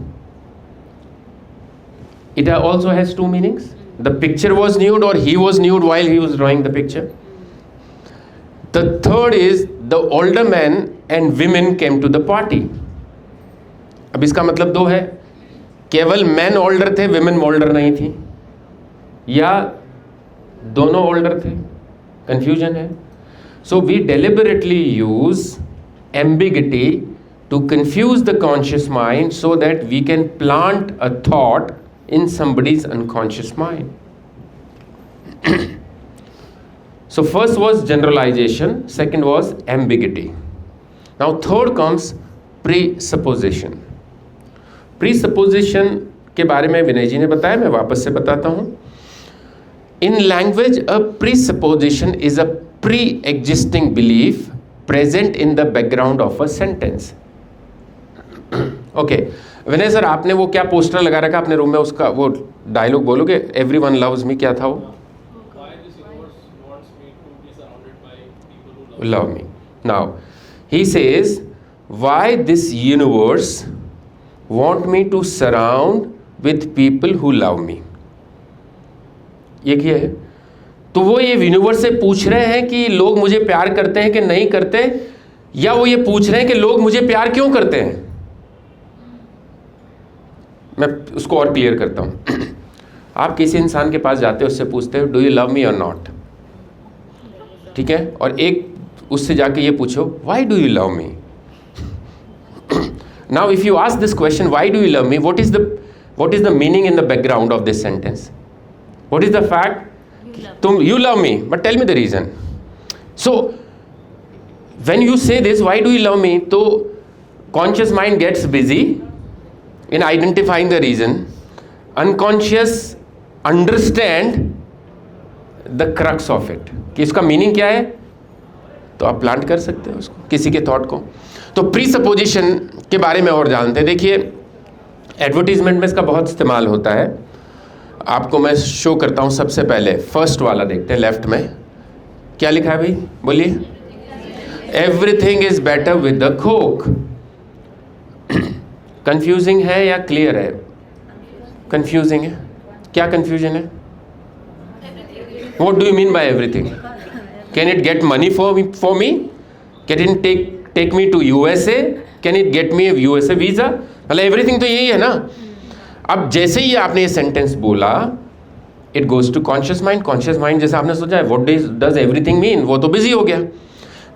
A: It also has two meanings. The picture was nude or he was nude while he was drawing the picture. The third is the older men and women came to the party. अब इसका मतलब दो है, केवल man older थे, women older नहीं थी, या दोनों ओल्डर थे. कंफ्यूजन है. So we deliberately use ambiguity to confuse the conscious mind so that we can plant a thought in somebody's unconscious mind. So first was generalization, second was ambiguity. Now third comes presupposition. Presupposition के बारे में विनय जी ने बताया, मैं वापस से बताता हूँ. In language, a presupposition is a pre-existing belief present in the background of a sentence. Okay, Vinay sir आपने वो क्या पोस्टर लगा रखा अपने रूम में, उसका वो डायलॉग बोलोगे? Everyone loves me, क्या था वो?
C: Why this universe wants me to be surrounded by people who
A: Love me. Now he says, why this universe want me to surround with people who love me. ये क्या है? तो वो ये universe से पूछ रहे हैं कि लोग मुझे प्यार करते हैं कि नहीं करते, या वो ये पूछ रहे हैं कि लोग मुझे प्यार क्यों करते हैं. मैं उसको और क्लियर करता हूं. आप किसी इंसान के पास जाते हो, उससे पूछते हो डू यू लव मी और नॉट, ठीक है, और एक उससे जाके ये पूछो why do you love me. Now if you ask this question why do you love me, what is the meaning in the background of this sentence? What is the fact? तुम you love me, but tell me the reason. So when you say this, why do you love me, तो conscious mind gets busy in identifying the reason. Unconscious understand the crux of it, कि इसका meaning क्या है, तो आप plant कर सकते हो उसको, किसी के थॉट को. तो प्रीसपोजिशन के बारे में और जानते हैं. देखिए एडवर्टीजमेंट में इसका बहुत इस्तेमाल होता है. आपको मैं शो करता हूँ. सबसे पहले फर्स्ट वाला देखते हैं, लेफ्ट में क्या लिखा है भाई, बोलिए. Everything is better with the coke. Confusing है या क्लियर है? कंफ्यूजिंग है. क्या कंफ्यूजन है? What do you mean by everything? Can it get money for me? Can it take me to USA? Can it get me USA visa? मतलब everything तो यही है ना. अब जैसे ही आपने ये सेंटेंस बोला, it goes to conscious mind. Conscious mind जैसे आपने सोचा है व्हाट डज एवरीथिंग मीन, वो तो बिजी हो गया.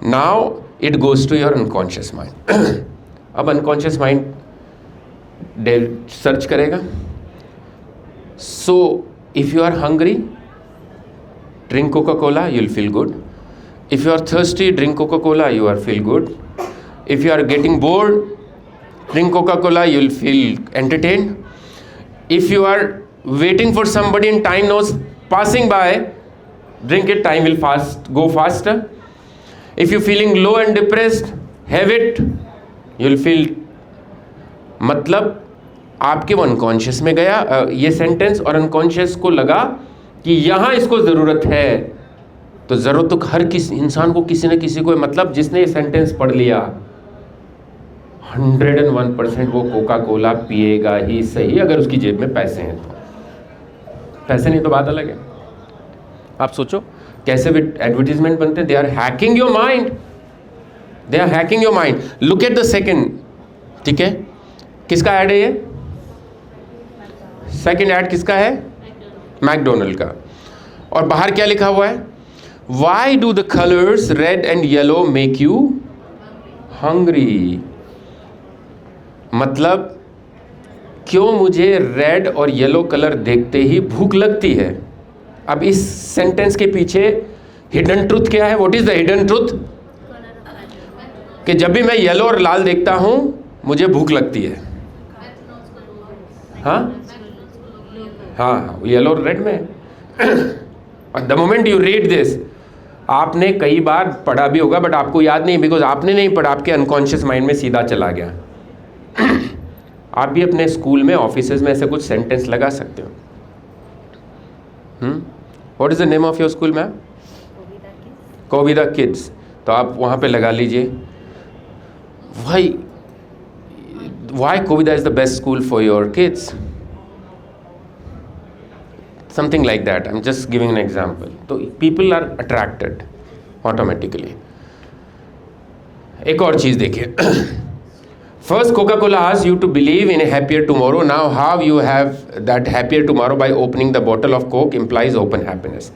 A: Now it goes to your unconscious mind. अब अनकॉन्शियस माइंड सर्च करेगा. So if you are hungry, drink Coca Cola, you will feel good. If you are thirsty, drink Coca Cola, you are feel good. If you are getting bored, drink Coca-Cola, you will feel entertained. If you are waiting for somebody and time knows passing by, drink it, time will go faster. If you're feeling low and depressed, have it, you will feel. मतलब आपके वो unconscious में गया ये sentence, और unconscious को लगा कि यहाँ इसको ज़रूरत है. तो ज़रूरत तो हर किसी इंसान को किसी न किसी को, मतलब जिसने ये सेंटेंस पढ़ लिया 101% वो कोका कोला पिएगा ही सही, अगर उसकी जेब में पैसे हैं तो. पैसे नहीं तो बात अलग है. आप सोचो कैसे भी एडवर्टीजमेंट बनते हैं. They are hacking your mind, they are hacking your mind. Look at the second, ठीक है, किसका ऐड है ये? सेकंड ऐड किसका है? मैकडोनल्ड का. और बाहर क्या लिखा हुआ है? Why do the colours red and yellow make you hungry. मतलब क्यों मुझे रेड और येलो कलर देखते ही भूख लगती है. अब इस सेंटेंस के पीछे हिडन ट्रुथ क्या है? What is the hidden truth? कि जब भी मैं येलो और लाल देखता हूं मुझे भूख लगती है. हाँ हाँ, येलो और रेड में. The moment you read this, आपने कई बार पढ़ा भी होगा बट आपको याद नहीं, बिकॉज आपने नहीं पढ़ा, आपके अनकॉन्शियस माइंड में सीधा चला गया. आप भी अपने स्कूल में, ऑफिसेज में ऐसे कुछ सेंटेंस लगा सकते हो. What is the name of your school ma'am? Kovida kids. तो आप वहाँ पे लगा लीजिए why Kovida is the best school for your kids, something like that. I am just giving an example. तो पीपल आर अट्रैक्टेड ऑटोमेटिकली. एक और चीज़ देखिए. First, Coca-Cola asks you to believe in a happier tomorrow. Now, how you have that happier tomorrow by opening the bottle of Coke implies open happiness.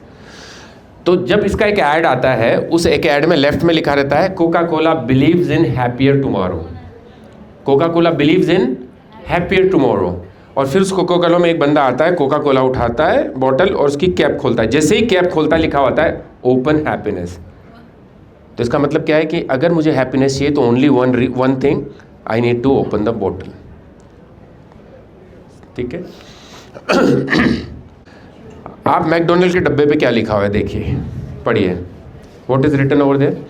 A: तो जब इसका एक add आता है, उस एक ऐड में लेफ्ट में लिखा रहता है Coca Cola believes in happier tomorrow. Coca Cola believes in happier tomorrow. और फिर उस कोका-कोला में एक बंदा आता है, कोका-कोला उठाता है बॉटल और उसकी कैप खोलता है. जैसे ही कैप खोलता है लिखा होता है ओपन हैप्पीनेस. तो इसका मतलब क्या है कि अगर मुझे हैप्पीनेस चाहिए तो only one thing, I need to open the bottle. ठीक है. आप मैकडोनल्ड के डब्बे पे क्या लिखा हुआ है देखिए, पढ़िए. What is written over there?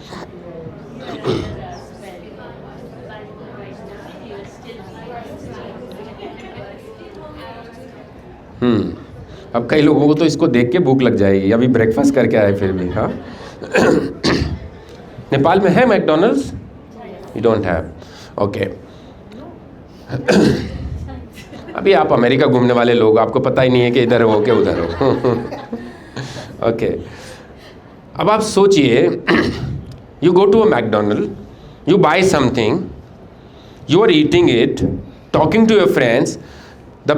A: अब कई लोगों को तो इसको देख के भूख लग जाएगी. अभी ब्रेकफास्ट करके आए फिर भी. हाँ. नेपाल में है McDonald's? You don't have. Okay. अभी आप अमेरिका घूमने वाले लोग, आपको पता ही नहीं है कि इधर हो कि उधर हो. ओके. अब आप सोचिए, you go to a McDonald, you buy something, you are eating it, talking to your friends, the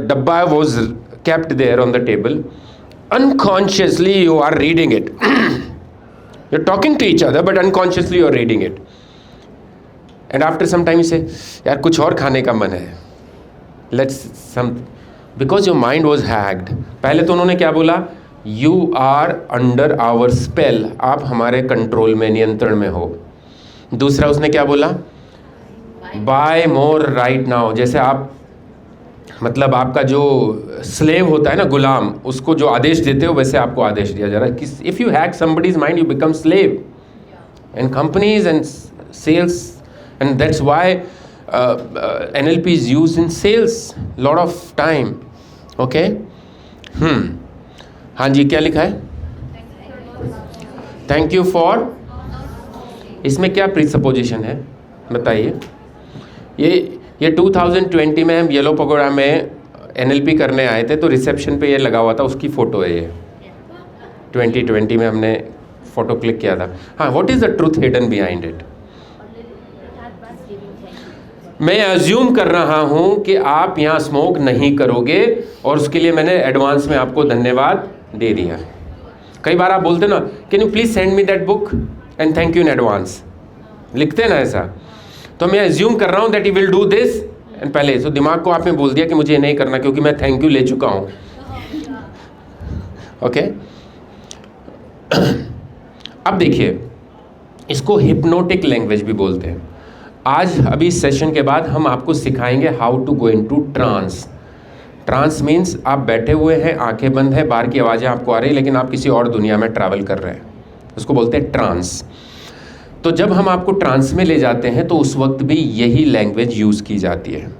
A: dabba was kept there on the table. Unconsciously you are reading it. You're talking to each other but unconsciously you are reading it. And after some time you say, यार कुछ और खाने का मन है. Because your mind was hacked. पहले तो उन्होंने क्या बोला? You are under our spell. आप हमारे कंट्रोल में, नियंत्रण में हो. दूसरा उसने क्या बोला? Buy more right now. जैसे आप, मतलब आपका जो स्लेव होता है ना, गुलाम, उसको जो आदेश देते हो वैसे आपको आदेश दिया जा रहा है. If you hack somebody's mind you become slave. And companies and sales, and that's why NLP is used in sales lot of time. Okay. हाँ जी, क्या लिखा है? Thank you for. इसमें क्या प्रीसपोजिशन है बताइए. ये 2020 में हम येलो पगोड़ा में NLP करने आए थे, तो रिसेप्शन पे ये लगा हुआ था, उसकी फ़ोटो है ये. 2020 में हमने फ़ोटो क्लिक किया था. हाँ. What is the truth hidden behind it? मैं अज्यूम कर रहा हूँ कि आप यहाँ स्मोक नहीं करोगे और उसके लिए मैंने एडवांस में आपको धन्यवाद दे दिया. कई बार आप बोलते ना, can you please send me that book and thank you in advance, लिखते ना ऐसा. तो मैं अज्यूम कर रहा हूँ that you will do this and पहले तो दिमाग को आपने बोल दिया कि मुझे नहीं करना क्योंकि मैं थैंक यू ले चुका हूँ. ओके. अब देखिए, इसको हिप्नोटिक लैंग्वेज भी बोलते हैं. आज अभी इस सेशन के बाद हम आपको सिखाएंगे how to go into trance. Trance means आप बैठे हुए हैं, आंखें बंद है, बाहर की आवाज़ें आपको आ रही है, लेकिन आप किसी और दुनिया में ट्रैवल कर रहे हैं. उसको बोलते हैं ट्रांस. तो जब हम आपको ट्रांस में ले जाते हैं तो उस वक्त भी यही लैंग्वेज यूज़ की जाती है.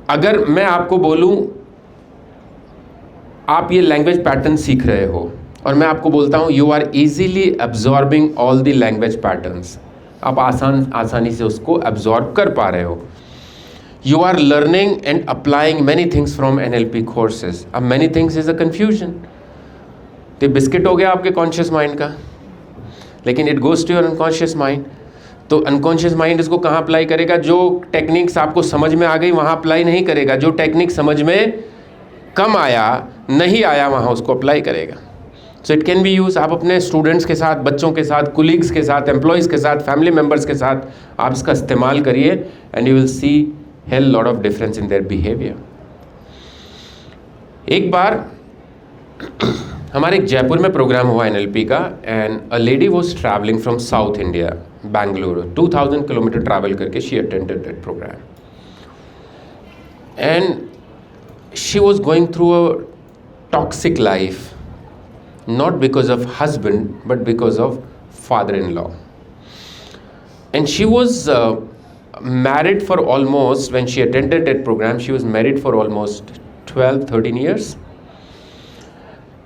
A: अगर मैं आपको बोलूं आप ये लैंग्वेज पैटर्न सीख रहे हो और मैं आपको बोलता हूं you are easily absorbing all the language patterns, आप आसानी से उसको एब्जॉर्ब कर पा रहे हो. You are learning and applying many things from NLP courses. अब many things is a confusion. तो बिस्किट हो गया आपके कॉन्शियस माइंड का, लेकिन it goes to your unconscious mind. तो अनकॉन्शियस माइंड इसको कहाँ अप्लाई करेगा? जो टेक्निक्स आपको समझ में आ गई वहाँ अप्लाई नहीं करेगा. जो टेक्निक समझ में कम आया, नहीं आया, वहाँ उसको अप्लाई करेगा. So it can be use. आप अपने स्टूडेंट्स के साथ, बच्चों के साथ, कुलीग्स के साथ, एम्प्लॉयज़ के साथ, फैमिली मेम्बर्स के साथ आप इसका इस्तेमाल करिए and you will see hell lot of difference in their behaviour. एक बार हमारे जयपुर में प्रोग्राम हुआ NLP का, and a lady was travelling from South India, Bengaluru, 2000 kilometre travel करके she attended that programme. And she was going through a toxic life, not because of husband but because of father-in-law. And she was married for almost, when she attended that program, she was married for almost 12-13 years.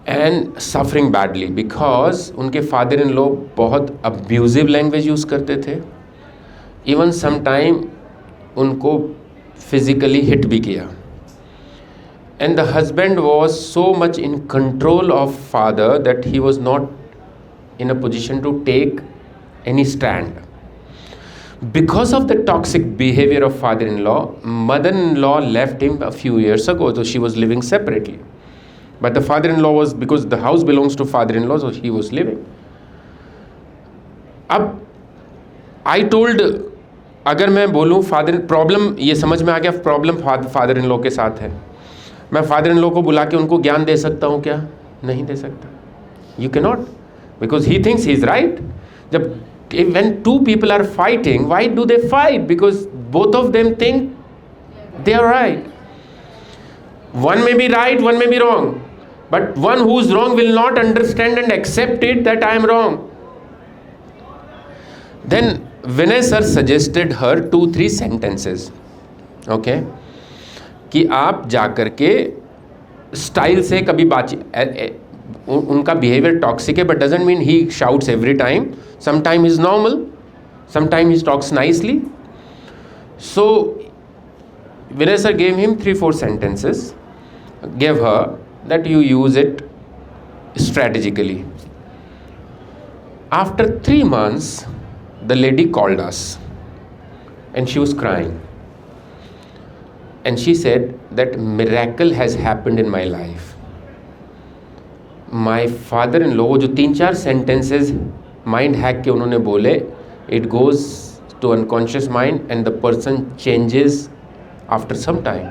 A: And suffering badly because उनके father in law बहुत abusive language use करते थे, even some time उनको physically hit भी किया. And the husband was so much in control of father that he was not in a position to take any stand. Because of the toxic behavior of father-in-law, mother-in-law left him a few years ago, so she was living separately. But the father-in-law was, because the house belongs to father-in-law, so he was living. अब I told, अगर मैं बोलूँ father problem, ये समझ में आ गया problem father in law के साथ है, मैं फादर इन लॉ को बुला के उनको ज्ञान दे सकता हूँ क्या? नहीं दे सकता. You cannot. Because he thinks he is right. When two people are fighting, why do they fight? Because both of them think they are right. One may be right, one may be wrong. But one who is wrong will not understand and accept it that I am wrong. Then Vinay sir suggested her 2-3 sentences. Okay? कि आप जा करके style से कभी बातचीत, उनका behaviour toxic है but doesn't mean he shouts every time, some time is normal, some time he talks nicely. So Vinay sir gave him 3-4 sentences, gave her that you use it strategically. After 3 months the lady called us and she was crying and she said that miracle has happened in my life. My father in law, वो जो 3-4 sentences mind hack के उन्होंने बोले, it goes to unconscious mind and the person changes after some time.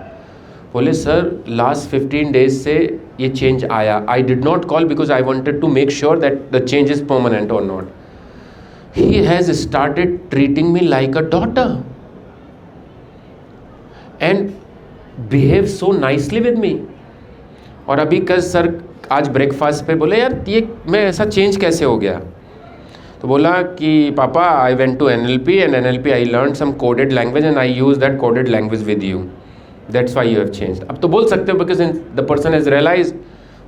A: बोले sir last 15 days से ये change आया. I did not call because I wanted to make sure that the change is permanent or not. He has started treating me like a daughter and behave so nicely with me. और अभी कल sir आज breakfast पे बोले यार ये मैं ऐसा चेंज कैसे हो गया? तो बोला कि पापा I went to NLP and NLP I learn some coded language and I use that coded language with you, that's why you have changed. अब तो बोल सकते हो because the person has realise,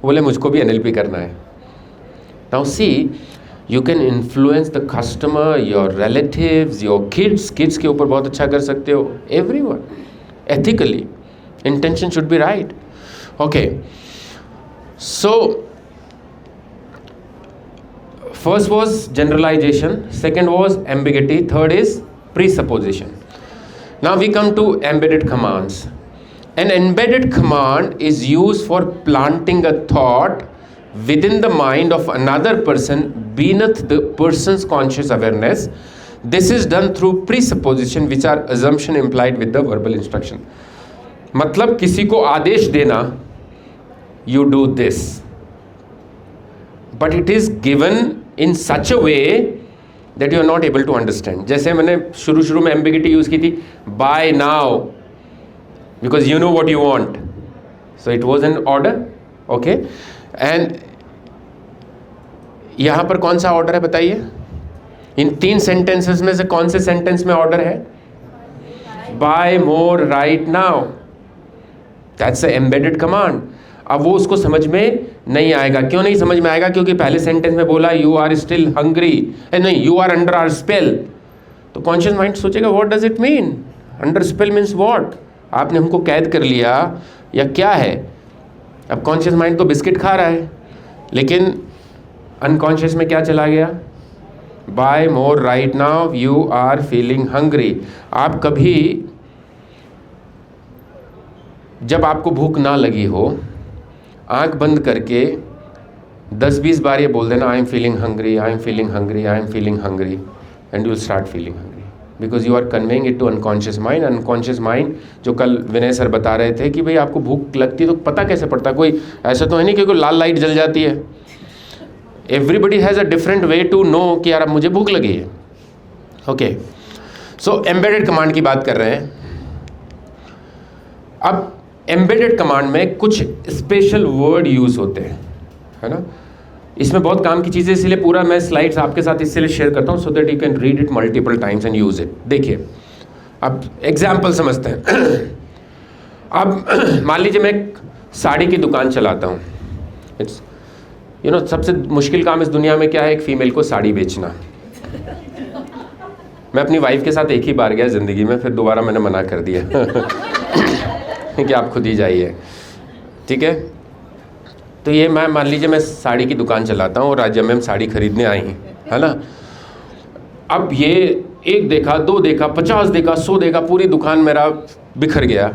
A: बोले मुझको भी NLP करना है. Now see you can influence the customer, your relatives, your kids के ऊपर बहुत अच्छा कर सकते हो. Everyone ethically, intention should be right. Okay, so first was generalization, second was ambiguity, third is presupposition. Now we come to embedded commands. An embedded command is used for planting a thought within the mind of another person beneath the person's conscious awareness. This is done through presupposition, which are assumption implied with the verbal instruction. मतलब किसी को आदेश देना, you do this, but it is given in such a way that you are not able to understand. जैसे मैंने शुरू में ambiguity use की थी, buy now because you know what you want, so it was an order. Okay, and यहाँ पर कौन सा ऑर्डर है बताइए? इन 3 sentences में से कौन से सेंटेंस में ऑर्डर है? buy more right now. That's the embedded command. अब वो उसको समझ में नहीं आएगा. क्यों नहीं समझ में आएगा? क्योंकि पहले सेंटेंस में बोला यू आर स्टिल हंग्री, नहीं you are under our spell. तो कॉन्शियस माइंड सोचेगा what does it mean, under spell means what, आपने हमको कैद कर लिया या क्या है? अब कॉन्शियस माइंड तो बिस्किट खा रहा है, लेकिन अनकॉन्शियस में क्या चला गया? By more right now, you are feeling hungry. आप कभी जब आपको भूख ना लगी हो, आंख बंद करके 10-20 बार ये बोल देना, I am feeling hungry, I am feeling hungry, I am feeling hungry, and you will start feeling hungry because you are conveying it to unconscious mind. Unconscious mind जो कल विनय सर बता रहे थे कि भाई आपको भूख लगती है तो पता कैसे पड़ता? कोई ऐसा तो है नहीं कि कोई लाल लाइट जल जाती है. Everybody has a different way to know कि यार अब मुझे भूख लगी है. ओके, सो एम्बेडेड कमांड की बात कर रहे हैं. अब एम्बेडेड कमांड में कुछ स्पेशल वर्ड यूज़ होते हैं, है ना. इसमें बहुत काम की चीज़ें, इसलिए पूरा मैं स्लाइड्स आपके साथ इसलिए शेयर करता हूँ so that you can read it multiple times and use it. देखिए, अब एग्जाम्पल समझते हैं. अब मान लीजिए मैं एक साड़ी की दुकान चलाता हूँ. सबसे मुश्किल काम इस दुनिया में क्या है? एक फ़ीमेल को साड़ी बेचना। मैं अपनी वाइफ के साथ एक ही बार गया ज़िंदगी में, फिर दोबारा मैंने मना कर दिया कि आप खुद ही जाइए, ठीक है। तो ये मैं मान लीजिए मैं साड़ी की दुकान चलाता हूँ और आज मैम साड़ी खरीदने आई है ना। अब ये एक देखा, दो देखा, 50 देखा, 100 देखा, पूरी दुकान मेरा बिखर गया।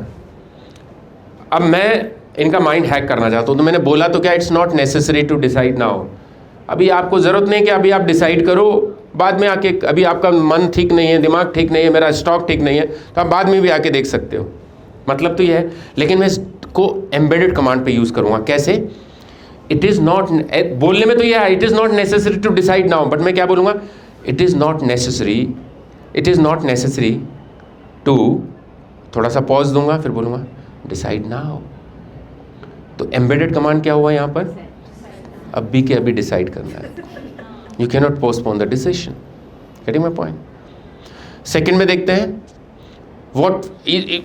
A: अब मैं इनका माइंड हैक करना चाहता हूँ, तो मैंने बोला तो क्या, it's not necessary to decide now. अभी आपको ज़रूरत नहीं कि अभी आप डिसाइड करो, बाद में आके, अभी आपका मन ठीक नहीं है, दिमाग ठीक नहीं है, मेरा स्टॉक ठीक नहीं है, तो आप बाद में भी आके देख सकते हो। मतलब तो ये है, लेकिन मैं इसको एम्बेडेड कमांड पे यूज़ करूँगा। कैसे? इट इज़ नॉट, बोलने में तो ये है it is not necessary to decide now, but मैं क्या बोलूँगा, it is not necessary to, थोड़ा सा पॉज दूंगा, फिर बोलूँगा डिसाइड नाउ। तो एम्बेडेड कमांड क्या हुआ यहाँ पर? अभी के अभी डिसाइड करना है। You can not postpone the decision. Getting my point? Second में देखते हैं, what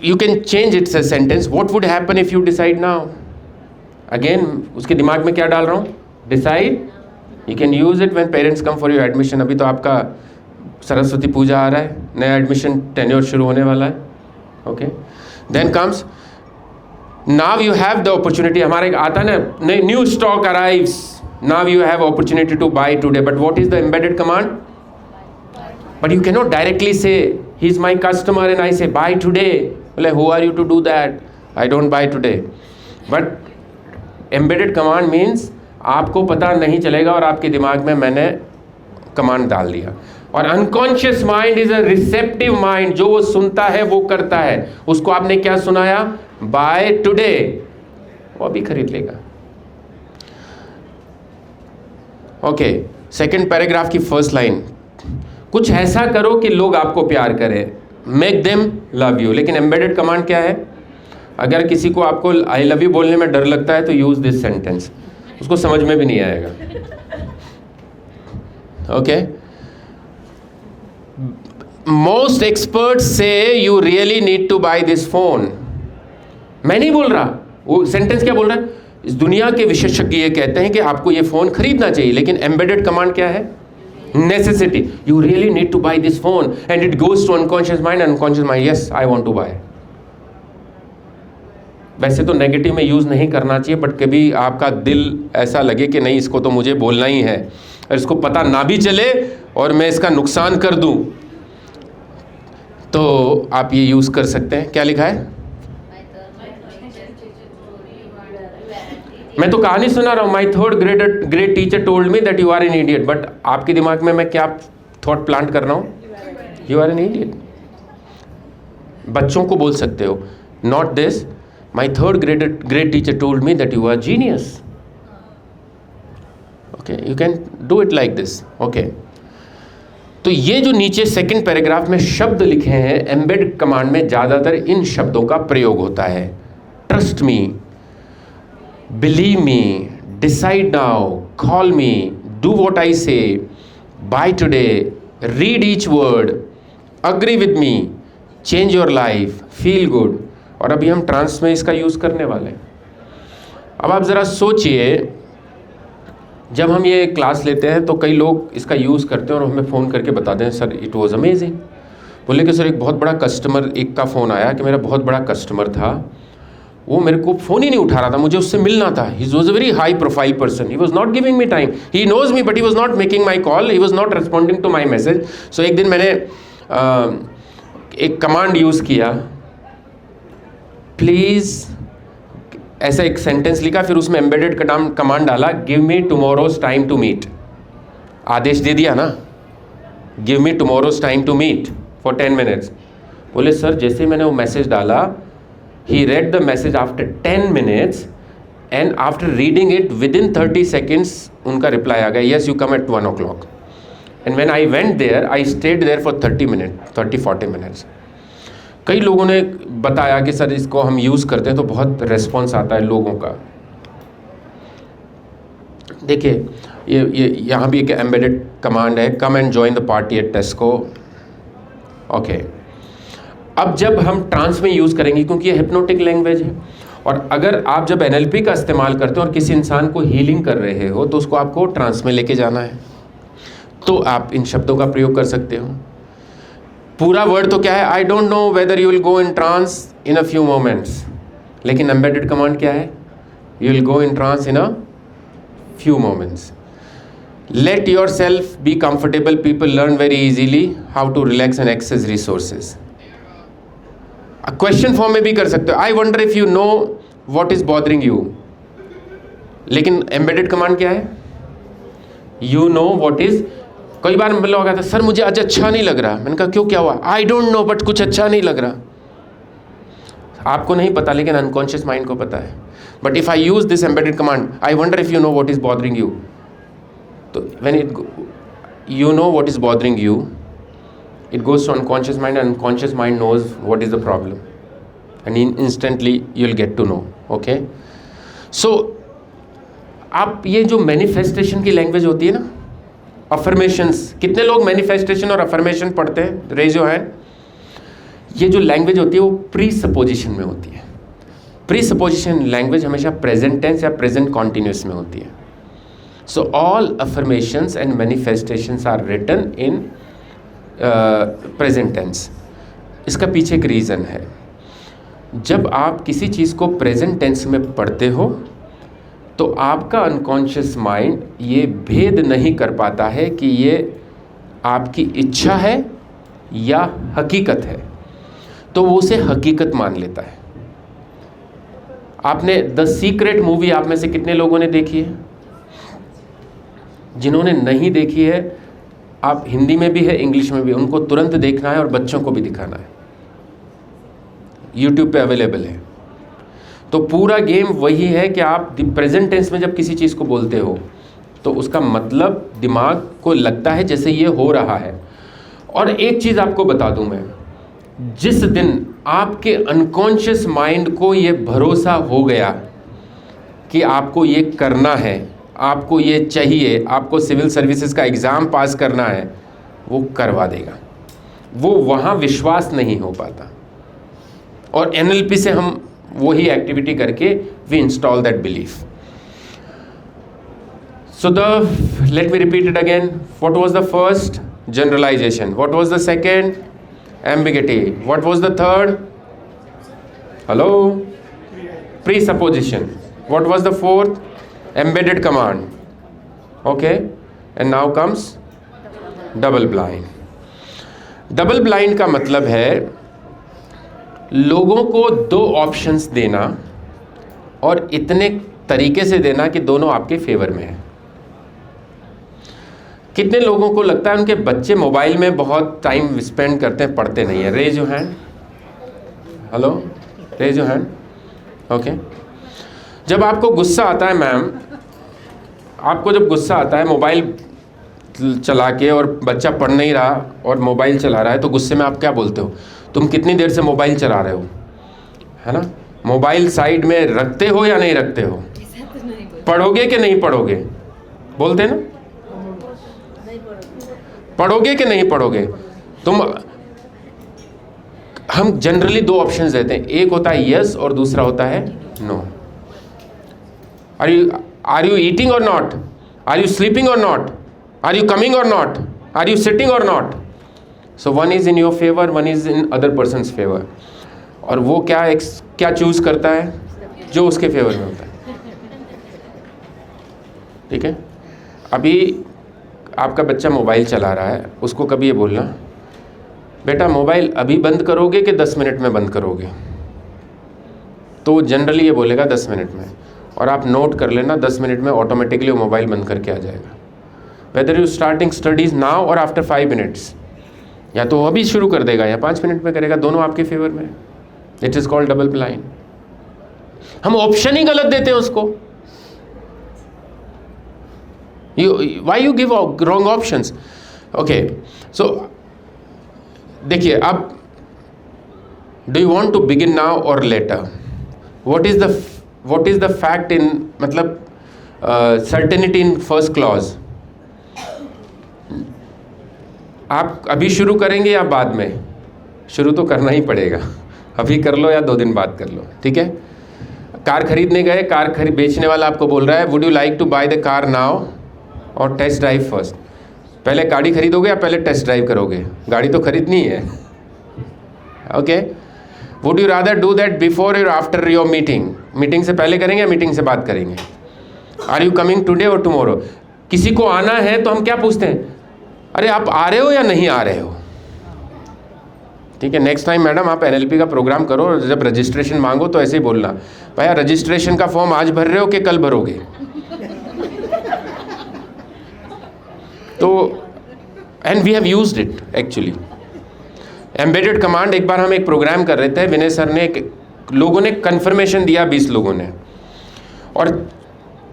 A: you can change it as sentence, what would happen if you decide now? Again उसके दिमाग में क्या डाल रहा हूँ? decide. You can use it when parents come for your admission. अभी तो आपका सरस्वती पूजा आ रहा है, नया एडमिशन टेन्योर शुरू होने वाला है, okay. Then comes, now you have the opportunity. हमारा एक आता है ना, new stock arrives, now you have opportunity to buy today, but what is the embedded command? But you cannot directly say, he's my customer and I say, buy today. Well, who are you to do that? I don't buy today. But embedded command means आपको पता नहीं चलेगा और आपके दिमाग में मैंने command डाल दिया। और unconscious mind is a receptive mind, जो वो सुनता है वो करता है। उसको आपने क्या सुनाया? बाय टुडे, वो अभी खरीद लेगा। ओके, सेकेंड पैराग्राफ की फर्स्ट लाइन, कुछ ऐसा करो कि लोग आपको प्यार करें, मेक देम लव यू। लेकिन एम्बेडेड कमांड क्या है? अगर किसी को आपको आई लव यू बोलने में डर लगता है तो यूज दिस सेंटेंस, उसको समझ में भी नहीं आएगा, ओके। मोस्ट एक्सपर्ट्स से you really need to buy this phone. मैं नहीं बोल रहा, वो सेंटेंस क्या बोल रहा है? इस दुनिया के विशेषज्ञ ये कहते हैं कि आपको ये फोन खरीदना चाहिए, लेकिन एम्बेडेड कमांड क्या है? Necessity. You really need to buy this phone, and it goes to unconscious mind, and unconscious mind, yes, I want to buy. वैसे तो नेगेटिव में यूज़ नहीं करना चाहिए, बट कभी आपका दिल ऐसा लगे कि नहीं, इसको तो मुझे बोलना ही है, और इसको पता ना भी चले और मैं इसका नुकसान कर दूं, तो आप ये यूज़ कर सकते हैं। क्या लिखा है? मैं तो कहानी सुना रहा हूँ, my third grade teacher told me that you are an idiot, but आपके दिमाग में मैं क्या थॉट प्लांट कर रहा हूँ? You are an idiot. बच्चों को बोल सकते हो, not this, my third grade teacher told me that you are genius, okay. You can do it like this, okay. तो ये जो नीचे सेकेंड पैराग्राफ में शब्द लिखे हैं, एम्बेड कमांड में ज़्यादातर इन शब्दों का प्रयोग होता है। Trust me, believe me, decide now, call me, do what I say, buy today, read each word, agree with me, change your life, feel good। और अभी हम ट्रांस में इसका यूज़ करने वाले हैं। अब आप ज़रा सोचिए, जब हम ये क्लास लेते हैं तो कई लोग इसका यूज़ करते हैं और हमें फ़ोन करके बताते हैं, सर इट वाज अमेजिंग। बोले कि सर एक बहुत बड़ा कस्टमर, एक का फ़ोन आया कि मेरा बहुत बड़ा कस्टमर था, वो मेरे को फ़ोन ही नहीं उठा रहा था, मुझे उससे मिलना था। He was a very high profile person, he was not giving me time, he knows me but he was not making my call, he was not responding to my message. So एक दिन मैंने एक command use किया, please, ऐसा एक sentence लिखा, फिर उसमें एम्बेडेड कमांड डाला, give me tomorrow's time to meet. आदेश दे दिया ना, give me tomorrow's time to meet for 10 minutes. बोले सर जैसे मैंने वो मैसेज डाला, he read the message after 10 minutes and after reading it within 30 seconds उनका reply आ गया, yes you come at 1 o'clock। and when I went there I stayed there for 30-40 minutes। कई लोगों ने बताया कि सर इसको हम यूज़ करते हैं तो बहुत रेस्पॉन्स आता है लोगों का। देखिए ये यहाँ भी एक एम्बेडेड कमांड है, come and join the party at टेस्को, okay. अब जब हम ट्रांस में यूज़ करेंगे, क्योंकि ये हिप्नोटिक लैंग्वेज है और अगर आप जब NLP का इस्तेमाल करते हो और किसी इंसान को हीलिंग कर रहे हो तो उसको आपको ट्रांस में लेके जाना है, तो आप इन शब्दों का प्रयोग कर सकते हो। पूरा वर्ड तो क्या है, I don't know whether you will go in trance in a few moments, लेकिन एम्बेडेड कमांड क्या है, you will go in trance in a few moments. Let yourself be comfortable, people learn very easily how to relax and access resources. Question form में भी कर सकते हो, I wonder if you know what is bothering you, लेकिन embedded command क्या है, you know what is. कई बार लोग कहते हैं सर मुझे आज अच्छा नहीं लग रहा, मैंने कहा क्यों, क्या हुआ, आई डोंट नो बट कुछ अच्छा नहीं लग रहा। आपको नहीं पता लेकिन अनकॉन्शियस माइंड को पता है। But if I use this embedded command, I wonder if you know what is bothering you, तो when it you know what is bothering you, it goes to unconscious mind and unconscious mind knows what is the problem and instantly you'll get to know. Okay, so आप ये जो manifestation की language होती है ना, affirmations, कितने लोग manifestation और अफर्मेशन पढ़ते हैं, रेज योर हैंड। ये जो लैंग्वेज होती है वो प्री सपोजिशन में होती है। प्री सपोजिशन लैंग्वेज हमेशा प्रेजेंट टेंस या प्रेजेंट कॉन्टिन्यूस में होती है। So all affirmations and manifestations are written in present tense. इसका पीछे एक रीज़न है। जब आप किसी चीज़ को प्रेजेंट टेंस में पढ़ते हो तो आपका अनकॉन्शियस माइंड ये भेद नहीं कर पाता है कि ये आपकी इच्छा है या हकीकत है, तो वो उसे हकीकत मान लेता है। आपने द सीक्रेट मूवी आप में से कितने लोगों ने देखी है? जिन्होंने नहीं देखी है, आप हिंदी में भी है इंग्लिश में भी, उनको तुरंत देखना है और बच्चों को भी दिखाना है। यूट्यूब पे अवेलेबल है। तो पूरा गेम वही है कि आप प्रेजेंट टेंस में जब किसी चीज़ को बोलते हो तो उसका मतलब दिमाग को लगता है जैसे ये हो रहा है। और एक चीज़ आपको बता दूं मैं, जिस दिन आपके अनकॉन्शियस माइंड को ये भरोसा हो गया कि आपको ये करना है, आपको ये चाहिए, आपको सिविल सर्विसेज का एग्ज़ाम पास करना है, वो करवा देगा। वो वहाँ विश्वास नहीं हो पाता। और NLP से हम वही एक्टिविटी करके we install that belief. So let me repeat it again. What was the first? Generalisation. What was the second? Ambiguity. What was the third? Hello? Presupposition. What was the fourth? Embedded command. Okay, and now comes double blind. Double blind का मतलब है लोगों को दो options देना और इतने तरीके से देना कि दोनों आपके फेवर में है। कितने लोगों को लगता है उनके बच्चे मोबाइल में बहुत टाइम स्पेंड करते हैं, पढ़ते नहीं है? Raise your hand. Hello, raise your hand. Okay, जब आपको गुस्सा आता है मैम, आपको जब गुस्सा आता है मोबाइल चला के और बच्चा पढ़ नहीं रहा और मोबाइल चला रहा है, तो गुस्से में आप क्या बोलते हो? तुम कितनी देर से मोबाइल चला रहे हो, है ना? मोबाइल साइड में रखते हो या नहीं रखते हो? पढ़ोगे कि नहीं पढ़ोगे? बोलते हैं ना, पढ़ोगे कि नहीं पढ़ोगे? तुम, हम जनरली दो ऑप्शंस देते हैं, एक होता है यस और दूसरा होता है no. Are you eating or not? Are you sleeping or not? Are you coming or not? Are you sitting or not? So one is in your favor, one is in other person's favor. और वो क्या choose करता है? जो उसके favour में होता है। ठीक है? अभी आपका बच्चा मोबाइल चला रहा है, उसको कभी ये बोलना, बेटा मोबाइल अभी बंद करोगे कि 10 मिनट में बंद करोगे? तो जनरली ये बोलेगा 10 मिनट में। और आप नोट कर लेना, 10 मिनट में ऑटोमेटिकली वो मोबाइल बंद करके आ जाएगा। Whether you starting studies now और आफ्टर 5 मिनट्स, या तो अभी शुरू कर देगा या 5 मिनट में करेगा, दोनों आपके फेवर में। It is called double blind. हम ऑप्शन ही गलत देते हैं उसको। Why you give wrong options? Okay, so देखिए, अब do you want to begin now or later? what is the fact in, मतलब certainty in first clause? आप अभी शुरू करेंगे या बाद में? शुरू तो करना ही पड़ेगा, अभी कर लो या 2 दिन बाद कर लो, ठीक है? कार खरीदने गए, बेचने वाला आपको बोल रहा है would you like to buy the car now और टेस्ट ड्राइव फर्स्ट। पहले गाड़ी खरीदोगे या पहले टेस्ट ड्राइव करोगे? गाड़ी तो खरीदनी है। Okay, would you rather do that before और आफ्टर योर मीटिंग? मीटिंग से पहले करेंगे या मीटिंग से बाद करेंगे? आर यू कमिंग टुडे और टुमारो? किसी को आना है तो हम क्या पूछते हैं, अरे आप आ रहे हो या नहीं आ रहे हो? ठीक है, नेक्स्ट टाइम मैडम आप NLP का प्रोग्राम करो और जब रजिस्ट्रेशन मांगो तो ऐसे ही बोलना, भैया रजिस्ट्रेशन का फॉर्म आज भर रहे हो कि कल भरोगे? तो and we have used it actually. Embedded command, एक बार हम एक प्रोग्राम कर रहे थे, विनय सर ने, लोगों ने कन्फर्मेशन दिया 20 लोगों ने, और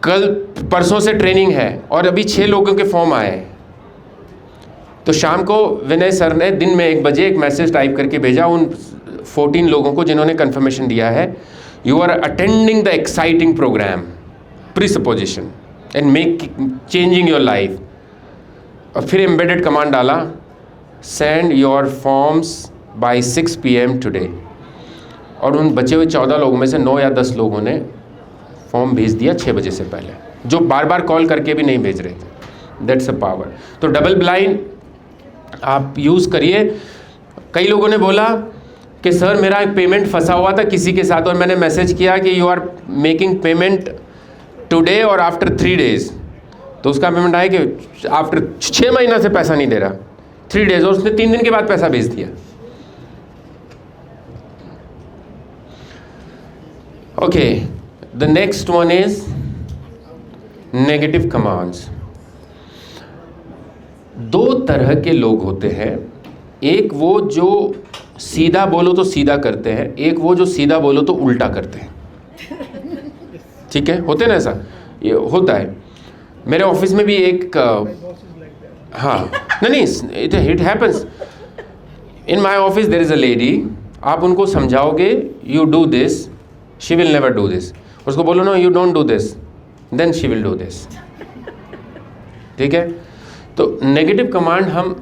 A: कल परसों से ट्रेनिंग है और अभी 6 लोगों के फॉर्म आए। तो शाम को विनय सर ने दिन में 1 बजे एक मैसेज टाइप करके भेजा उन 14 लोगों को जिन्होंने कन्फर्मेशन दिया है, you are attending the exciting programme presupposition and make changing your life. और फिर एम्बेडेड कमांड डाला, send your forms by 6 PM today. और उन बचे हुए 14 लोगों में से 9 या 10 लोगों ने फॉर्म भेज दिया 6 बजे से पहले, जो बार बार कॉल करके भी नहीं भेज रहे थे। That's a power. तो डबल ब्लाइंड आप यूज़ करिए। कई लोगों ने बोला कि सर मेरा एक पेमेंट फंसा हुआ था किसी के साथ और मैंने मैसेज किया कि you are making payment today और आफ्टर 3 days, तो उसका पेमेंट आया कि आफ्टर 6 महीना से पैसा नहीं दे रहा, 3 days, और उसने 3 दिन के बाद पैसा भेज दिया। Okay, the next one is negative commands. 2 तरह के लोग होते हैं, एक वो जो सीधा बोलो तो सीधा करते हैं, एक वो जो सीधा बोलो तो उल्टा करते हैं। ठीक है, होते ना, ऐसा ये होता है। मेरे ऑफिस में भी एक हाँ, नहीं, it happens in my office. There is a lady, आप उनको समझाओगे you do this, she will never do this. उसको बोलो no you don't do this, then she will do this. ठीक है, तो नेगेटिव कमांड हम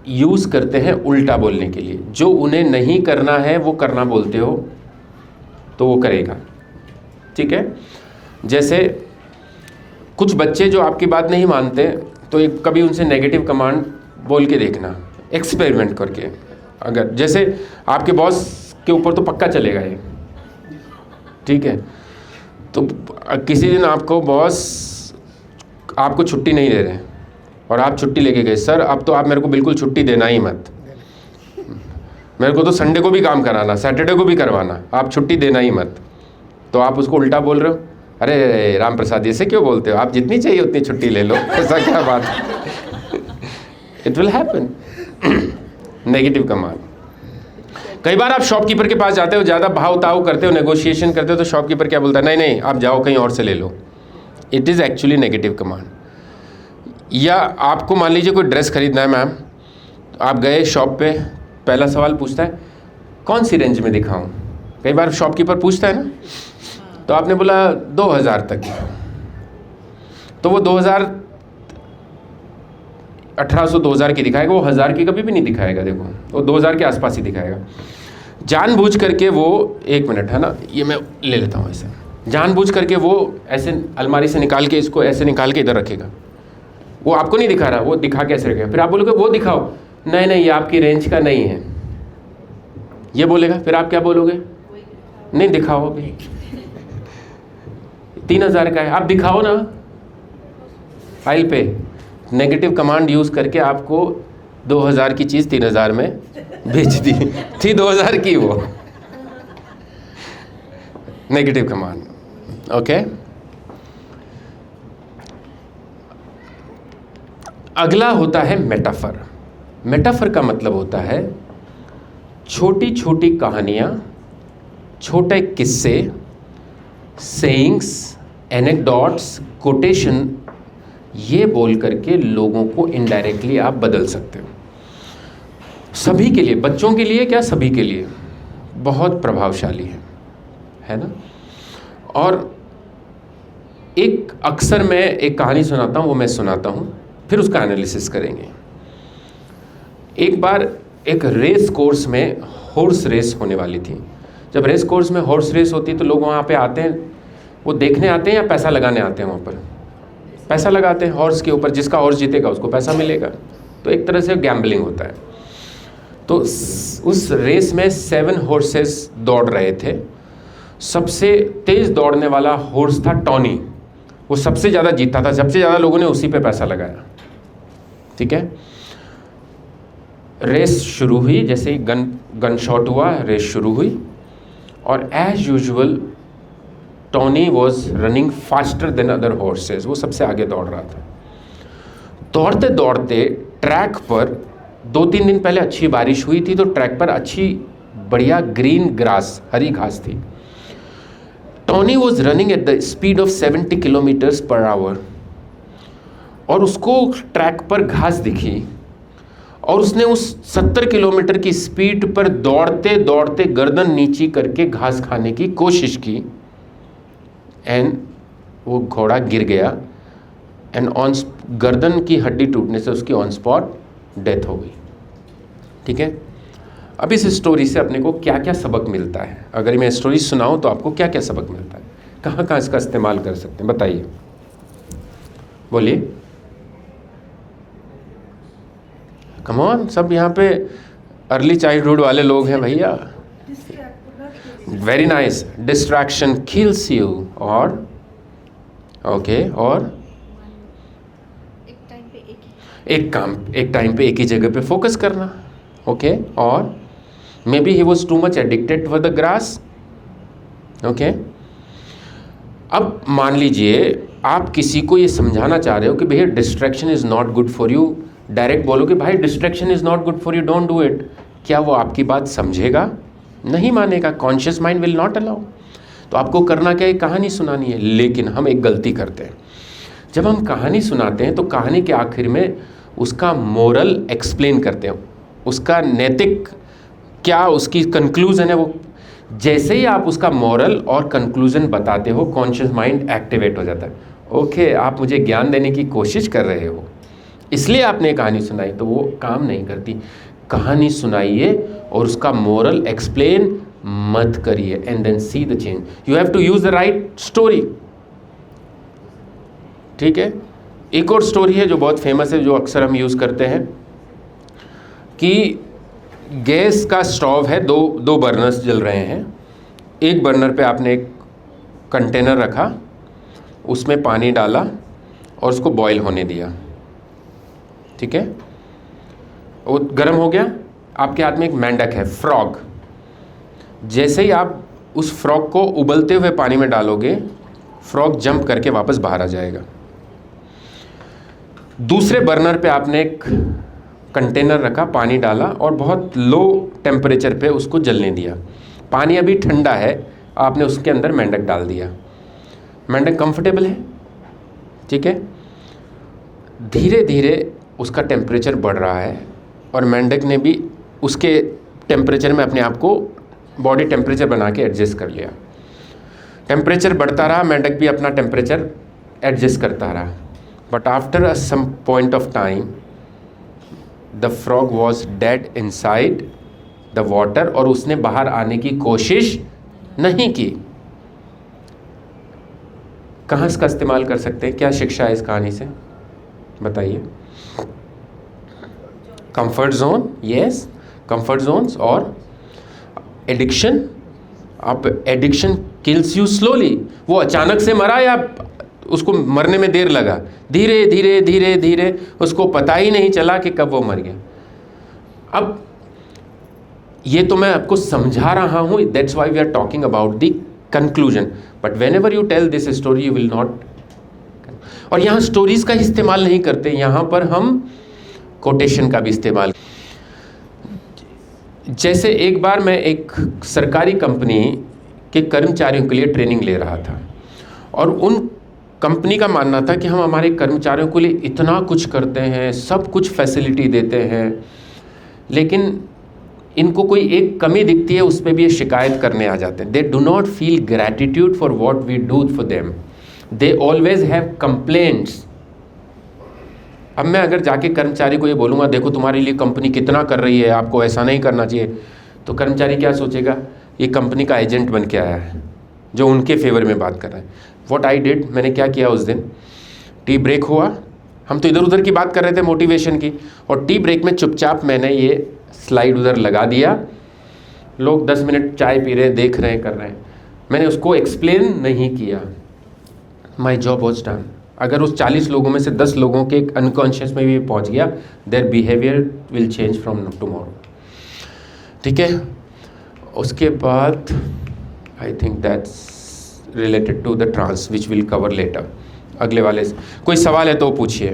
A: यूज़ करते हैं उल्टा बोलने के लिए। जो उन्हें नहीं करना है वो करना बोलते हो तो वो करेगा। ठीक है, जैसे कुछ बच्चे जो आपकी बात नहीं मानते, तो एक कभी उनसे नेगेटिव कमांड बोल के देखना, एक्सपेरिमेंट करके। अगर जैसे आपके बॉस के ऊपर तो पक्का चलेगा ये, ठीक है, तो किसी दिन आपको बॉस आपको छुट्टी नहीं दे रहे और आप छुट्टी लेके गए, सर अब तो आप मेरे को बिल्कुल छुट्टी देना ही मत, मेरे को तो संडे को भी काम कराना, सैटरडे को भी करवाना, आप छुट्टी देना ही मत। तो आप उसको उल्टा बोल रहे हो, अरे राम प्रसाद ऐसे क्यों बोलते हो, आप जितनी चाहिए उतनी छुट्टी ले लो, ऐसा क्या बात है। It will happen. Negative command. कई बार आप शॉपकीपर के पास जाते हो, ज़्यादा भाव ताव करते हो, नेगोशिएशन करते हो, तो शॉपकीपर क्या बोलता है, नहीं नहीं आप जाओ कहीं और से ले लो। It is actually negative command. या आपको मान लीजिए कोई ड्रेस खरीदना है मैम, आप गए शॉप पे, पहला सवाल पूछता है कौन सी रेंज में दिखाऊं। कई बार शॉपकीपर पूछता है ना, तो आपने बोला 2000 तक, तो वो 2000 1800 2000 की दिखाएगा, वो 1000 की कभी भी नहीं दिखाएगा। देखो वो 2000 के आसपास ही दिखाएगा। जानबूझ करके वो, 1 मिनट है ना, ये मैं ले लेता हूँ ऐसे, जानबूझ करके वो ऐसे अलमारी से निकाल के इसको ऐसे निकाल के इधर रखेगा, वो आपको नहीं दिखा रहा, वो दिखा के ऐसे रखेगा। फिर आप बोलोगे वो दिखाओ, नहीं नहीं ये आपकी रेंज का नहीं है, ये बोलेगा। फिर आप क्या बोलोगे, नहीं दिखाओ अभी 3000 का है, आप दिखाओ ना फाइल पे। नेगेटिव कमांड यूज़ करके आपको 2000 की चीज़ 3000 में भेज दी थी, 2000 की वो। Negative command. ओके, अगला होता है मेटाफर। मेटाफर का मतलब होता है छोटी छोटी कहानियाँ, छोटे किस्से, सेइंग्स, एनेक्डोट्स, कोटेशन, ये बोल करके लोगों को इनडायरेक्टली आप बदल सकते हो। सभी के लिए, बच्चों के लिए क्या, सभी के लिए बहुत प्रभावशाली है ना। और एक अक्सर मैं एक कहानी सुनाता हूँ, वो मैं सुनाता हूँ, फिर उसका एनालिसिस करेंगे। एक बार एक रेस कोर्स में हॉर्स रेस होने वाली थी, जब रेस कोर्स में हॉर्स रेस होती है तो लोग वहाँ पे आते हैं, वो देखने आते हैं या पैसा लगाने आते हैं वहाँ पर? पैसा लगाते हैं हॉर्स के ऊपर, जिसका हॉर्स जीतेगा उसको पैसा मिलेगा, तो एक तरह से गैम्बलिंग होता है। तो उस रेस में 7 हॉर्सेस दौड़ रहे थे। सबसे तेज दौड़ने वाला हॉर्स था टॉनी, वो सबसे ज़्यादा जीता था, सबसे ज़्यादा लोगों ने उसी पे पैसा लगाया। ठीक है, रेस शुरू हुई, जैसे ही गन शॉट हुआ रेस शुरू हुई, और as usual Tony was running faster than other horses, वो सबसे आगे दौड़ रहा था। दौड़ते दौड़ते ट्रैक पर 2-3 दिन पहले अच्छी बारिश हुई थी, तो ट्रैक पर अच्छी बढ़िया ग्रीन ग्रास, हरी घास थी। Tony was running at the speed of 70 kilometres per hour, और उसको ट्रैक पर घास दिखी और उसने उस 70 किलोमीटर की स्पीड पर दौड़ते दौड़ते गर्दन नीची करके घास खाने की कोशिश की, एंड वो घोड़ा गिर गया, एंड गर्दन की हड्डी टूटने से उसकी ऑन स्पॉट डेथ हो गई। ठीक है, अब इस स्टोरी से अपने को क्या क्या सबक मिलता है? अगर मैं स्टोरी सुनाऊं तो आपको क्या क्या सबक मिलता है, कहाँ कहाँ इसका इस्तेमाल कर सकते हैं, बताइए, बोलिए। कम ऑन, सब यहाँ पे अर्ली चाइल्डहुड वाले लोग हैं भैया। Very nice, distraction kills you, और ओके, और एक टाइम पे एक ही जगह पे फोकस करना, ओके, और may be he was too much addicted for the grass, okay. अब मान लीजिए आप किसी को ये समझाना चाह रहे हो कि भैया distraction is not good for you, direct बोलो कि भाई distraction is not good for you, don't do it, क्या वो आपकी बात समझेगा? नहीं मानेगा, conscious mind will not allow. तो आपको करना क्या है, कहानी सुनानी है। लेकिन हम एक गलती करते हैं, जब हम कहानी सुनाते हैं तो कहानी के आखिर में उसका मोरल एक्सप्लेन करते हैं, उसका नैतिक क्या उसकी कंक्लूजन है, वो जैसे ही आप उसका मोरल और कंक्लूजन बताते हो कॉन्शियस माइंड एक्टिवेट हो जाता है। ओके, आप मुझे ज्ञान देने की कोशिश कर रहे हो, इसलिए आपने कहानी सुनाई, तो वो काम नहीं करती। कहानी सुनाइए और उसका मोरल एक्सप्लेन मत करिए, and then see the change. You have to use the right story. ठीक है, एक और स्टोरी है जो बहुत फेमस है, जो अक्सर हम यूज़ करते हैं, कि गैस का स्टोव है, दो बर्नर्स जल रहे हैं। एक बर्नर पे आपने एक कंटेनर रखा, उसमें पानी डाला और उसको बॉईल होने दिया। ठीक है, वो गर्म हो गया, आपके हाथ में एक मेंढक है, फ्रॉग। जैसे ही आप उस फ्रॉग को उबलते हुए पानी में डालोगे, फ्रॉग जंप करके वापस बाहर आ जाएगा। दूसरे बर्नर पे आपने एक कंटेनर रखा, पानी डाला और बहुत लो टेम्परेचर पे उसको जलने दिया। पानी अभी ठंडा है, आपने उसके अंदर मेंढक डाल दिया। मेंढक कंफर्टेबल है, ठीक है। धीरे धीरे उसका टेम्परेचर बढ़ रहा है और मेंढक ने भी उसके टेम्परेचर में अपने आप को बॉडी टेम्परेचर बना के एडजस्ट कर लिया। टेम्परेचर बढ़ता रहा, मेंढक भी अपना टेम्परेचर एडजस्ट करता रहा। But after a some point of time the frog was dead inside the water, और उसने बाहर आने की कोशिश नहीं की। कहाँ इसका इस्तेमाल कर सकते हैं, क्या शिक्षा है इस कहानी से, बताइए। Comfort zone, yes, comfort Jones और एडिक्शन। आप एडिक्शन किल्स यू स्लोली। वो अचानक से मरा या उसको मरने में देर लगा, धीरे धीरे धीरे धीरे उसको पता ही नहीं चला कि कब वो मर गया। अब ये तो मैं आपको समझा रहा हूँ, that's why we are talking about the conclusion, but whenever you tell this story you will not. और यहाँ स्टोरीज का इस्तेमाल नहीं करते, यहाँ पर हम कोटेशन का भी इस्तेमाल। जैसे एक बार मैं एक सरकारी कंपनी के कर्मचारियों के लिए ट्रेनिंग ले रहा था, और उन कंपनी का मानना था कि हम हमारे कर्मचारियों के लिए इतना कुछ करते हैं, सब कुछ फैसिलिटी देते हैं, लेकिन इनको कोई एक कमी दिखती है, उस पर भी ये शिकायत करने आ जाते हैं। They do not feel gratitude for what we do for them, they always have complaints. अब मैं अगर जाके कर्मचारी को ये बोलूँगा, देखो तुम्हारे लिए कंपनी कितना कर रही है, आपको ऐसा नहीं करना चाहिए, तो कर्मचारी क्या सोचेगा, ये कंपनी का एजेंट बन के आया है जो उनके फेवर में बात कर रहा है। व्हाट आई डिड, मैंने क्या किया उस दिन, टी ब्रेक हुआ, हम तो इधर उधर की बात कर रहे थे मोटिवेशन की, और टी ब्रेक में चुपचाप मैंने ये स्लाइड उधर लगा दिया। लोग 10 मिनट चाय पी रहे हैं, देख रहे हैं, कर रहे हैं, मैंने उसको एक्सप्लेन नहीं किया। My job was done. अगर उस 40 लोगों में से 10 लोगों के अनकॉन्शियस में भी पहुंच गया, their behaviour will change from tomorrow. ठीक है, उसके बाद I think that's related to the trance which will cover later. अगले वाले कोई सवाल है तो पूछिए।